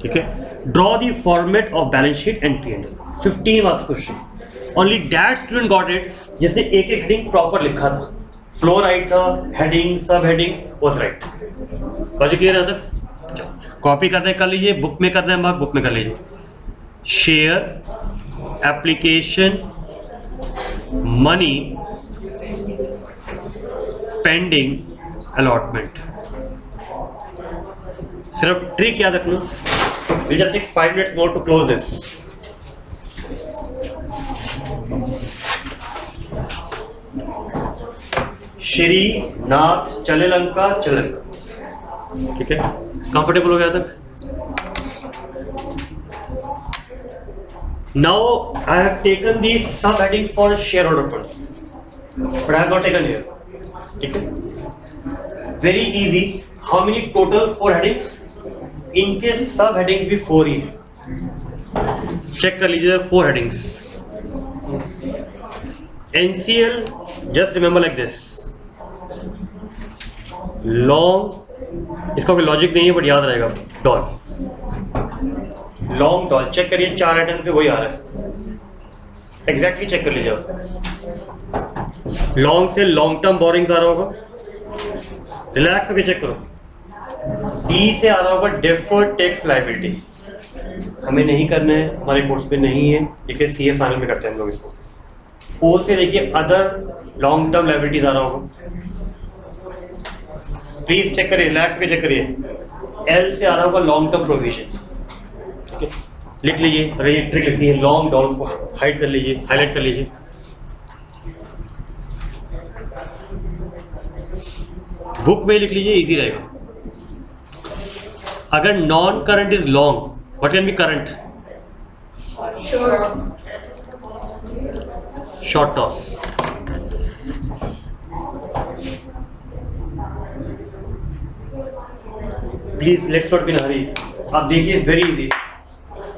ठीक है, draw the format of balance sheet and P&L, 15 marks question, only that student got it जिसने एक एक heading proper लिखा था, flow right था, heading सब heading was right. Logic clear है तक? कॉपी करने कर लीजिए, बुक में करना है मार्क बुक में कर लीजिए। Share, application, money, pending, allotment. सिर्फ ट्रिक याद रखना, we'll just take 5 minutes more to close this. Shri Nath चले लंका चले लंका, ठीक है, कंफर्टेबल हो गया तक? Now I have taken these subheadings for shareholder funds, but I have not taken here. ठीक है, very easy. How many total 4 headings? इनके सब हेडिंग्स भी 4 ही है, चेक कर लीजिए 4 headings. NCL just remember like this, long, इसका कोई लॉजिक नहीं है बट याद रहेगा, डॉल, लॉन्ग डॉल, चेक करिए 4 आइटम पे वही आ रहा है, एग्जैक्टली चेक कर लीजिए आप। लॉन्ग से लॉन्ग टर्म बोरिंग्स आ रहा होगा, रिलैक्स होकर चेक करो। डी से आ रहा होगा डेफर्ड टैक्स लायबिलिटी, हमें नहीं करना है, हमारे कोर्स पे नहीं है, लेकिन सीए फाइनल में करते हैं हम लोग इसको। ओ से देखिए अदर लॉन्ग टर्म लायबिलिटीज आ रहा होगा, प्लीज चेक करिए, रिलैक्स करके चेक करिए। एल से आ रहा होगा लॉन्ग टर्म प्रोविजन, ठीक है, लिख लीजिए, अगर ये ट्रिक लिखनी है, लॉन्ग डॉल को हाइड कर लीजिए, हाईलाइट कर लीजिए। बुक में लिख लीजिए, इजी रहेगा। अगर non current is long, what can be current? Short toss. Please let's not be in hurry. आप देखिए, it's very easy.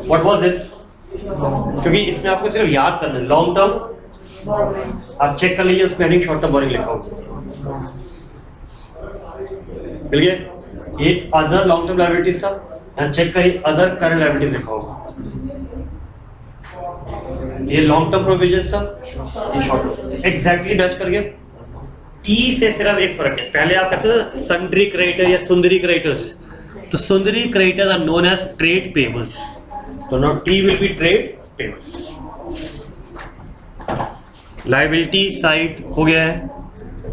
What was this? क्योंकि इसमें आपको सिर्फ याद करना है, लॉन्ग टर्म आप चेक कर लीजिए, उसमें हेडिंग शॉर्ट टर्म बोरिंग लिखा होगा, मिल गया। ये अदर लॉन्ग टर्म लायबिलिटीज था, यहाँ चेक करिए अदर करंट लायबिलिटीज लिखा होगा, ये लॉन्ग टर्म प्रोविजंस था, ये शॉर्ट टर्म, एग्जैक्टली मैच कर गया। टी से सिर्फ एक फर्क है, पहले आप कहते थे सन्ड्री क्रेडिटर या सुंदरी क्रेडिटर्स, तो sundry creditors are known as trade payables, तो now T will be trade payables. Liability side हो गया है,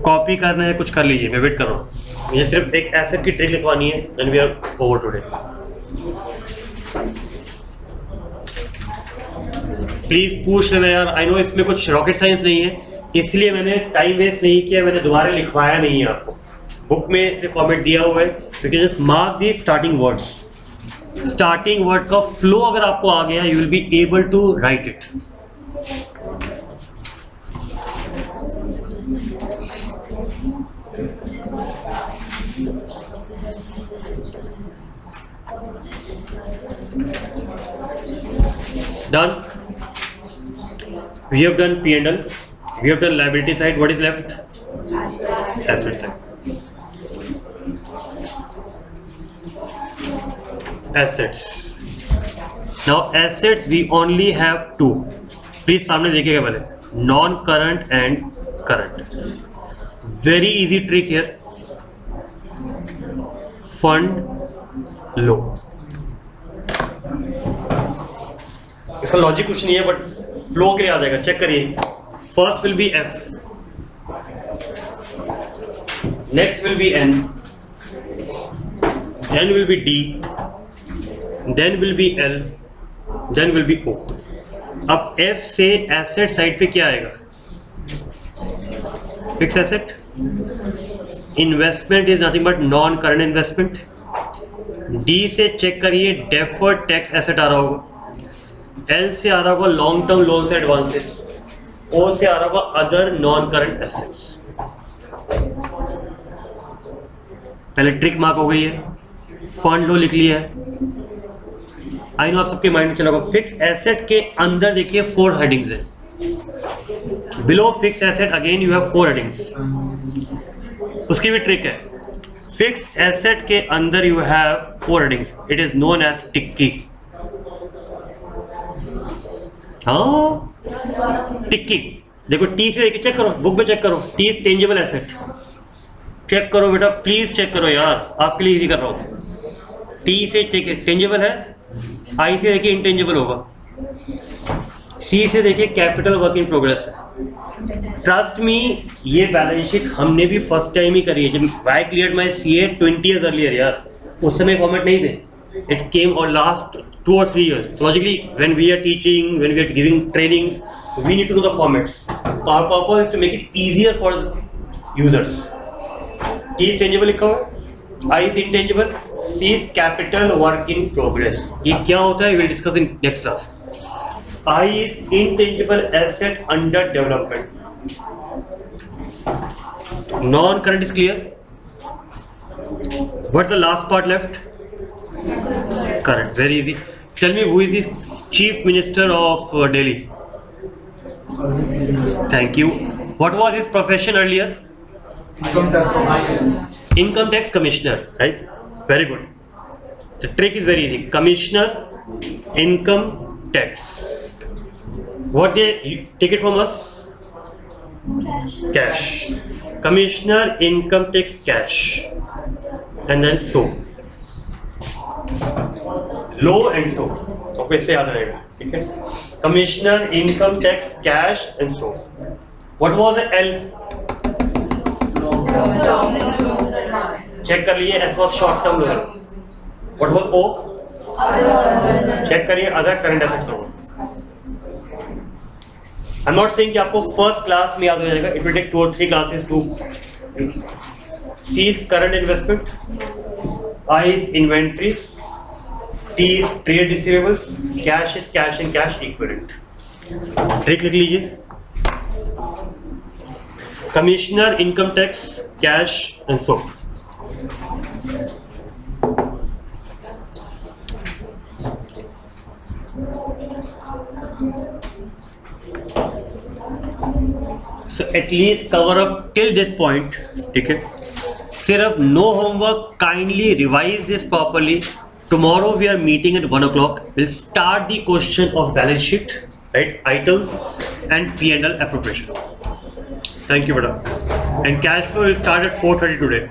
कॉपी करना है कुछ कर लीजिए, मैं वेट कर रहा हूँ। ये सिर्फ एक एसेट की ट्रिक लिखवानी है, then we are over today. Please पूछ लेना यार, आई नो इसमें कुछ रॉकेट साइंस नहीं है, इसलिए मैंने टाइम वेस्ट नहीं किया, मैंने दोबारा लिखवाया नहीं है आपको, बुक में सिर्फ फॉर्मेट दिया हुआ है, क्योंकि just mark the starting words, starting word का फ्लो अगर आपको आ गया, you will be able to write it. Done. We have done P&L. We have done liability side. What is left? Asset side. Assets. Now assets we only have 2. Please सामने देखिएगा पहले. Non-current and current. Very easy trick here. Fund low. इसका logic कुछ नहीं है but flow के लिए आ जाएगा, चेक करिए। First will be F, next will be N, then will be D, then will be L, then will be O. अब F से एसेट साइड पे क्या आएगा? Fix asset, investment is nothing but non current investment. D से check करिए, deferred tax asset आ रहा होगा। एल से आ रहा होगा long term loans advances. O से आ रहा होगा अदर नॉन करंट एसेट्स। पहले ट्रिक मार्क हो गई है, फंड लो लिख लिया है। आई नो आप सबके माइंड में चला होगा, फिक्स एसेट के अंदर देखिए 4 हेडिंग्स है। Below fix asset again you have 4 headings. उसकी भी ट्रिक है, फिक्स्ड एसेट के अंदर you have 4 headings, it is known as टिक्की। हाँ टिक्की, देखो टी से देखिए, चेक करो बुक में, चेक करो T is tangible asset, check करो बेटा प्लीज चेक करो यार, आपके लिए इजी कर रहा हूँ। टी से टेंजिबल है, आई से देखिए इंटेंजिबल होगा, सी से देखिए कैपिटल वर्क इन प्रोग्रेस है। ट्रस्ट मी, ये बैलेंस शीट हमने भी फर्स्ट टाइम ही करी है। जब I cleared my CA 20 years earlier यार, उस समय फॉर्मेट नहीं थे, इट केम और last 2 or 3 years। Logically when we are teaching, when we are giving trainings, we need to know the formats. Our purpose is to make it easier for users. T is tangible लिखा हुआ है, I is intangible, C is capital work in progress. ये क्या होता है, will discuss in next class. I is intangible asset under development. Non-current is clear. What's the last part left? Current. Very easy. Tell me who is the Chief Minister of Delhi? Thank you. What was his profession earlier? Income tax commissioner. Right? Very good. The trick is very easy. Commissioner, income tax. What they take it from us? Cash. Commissioner, income tax, cash, and then so. Low and so. Okay, से याद रहेगा, ठीक है? Commissioner, income tax, cash, and so. What was the L? Check कर लीजिए, S was short term loan. What was O? Check करिए, other current assets होगा। I'm not saying कि आपको फर्स्ट क्लास में याद हो जाएगा, it will take 2 or 3 classes to. C is current investment, I is inventories, T is trade receivables, cash is cash and cash equivalent. Trick लिख लीजिए, commissioner, income tax, cash and so. So at least cover up till this point, ठीक है? सिर्फ no homework, kindly revise this properly. Tomorrow we are meeting at 1 o'clock. We'll start the question of balance sheet, right? Items and P&L appropriation. Thank you, madam. And cash flow will start at 4:30 today.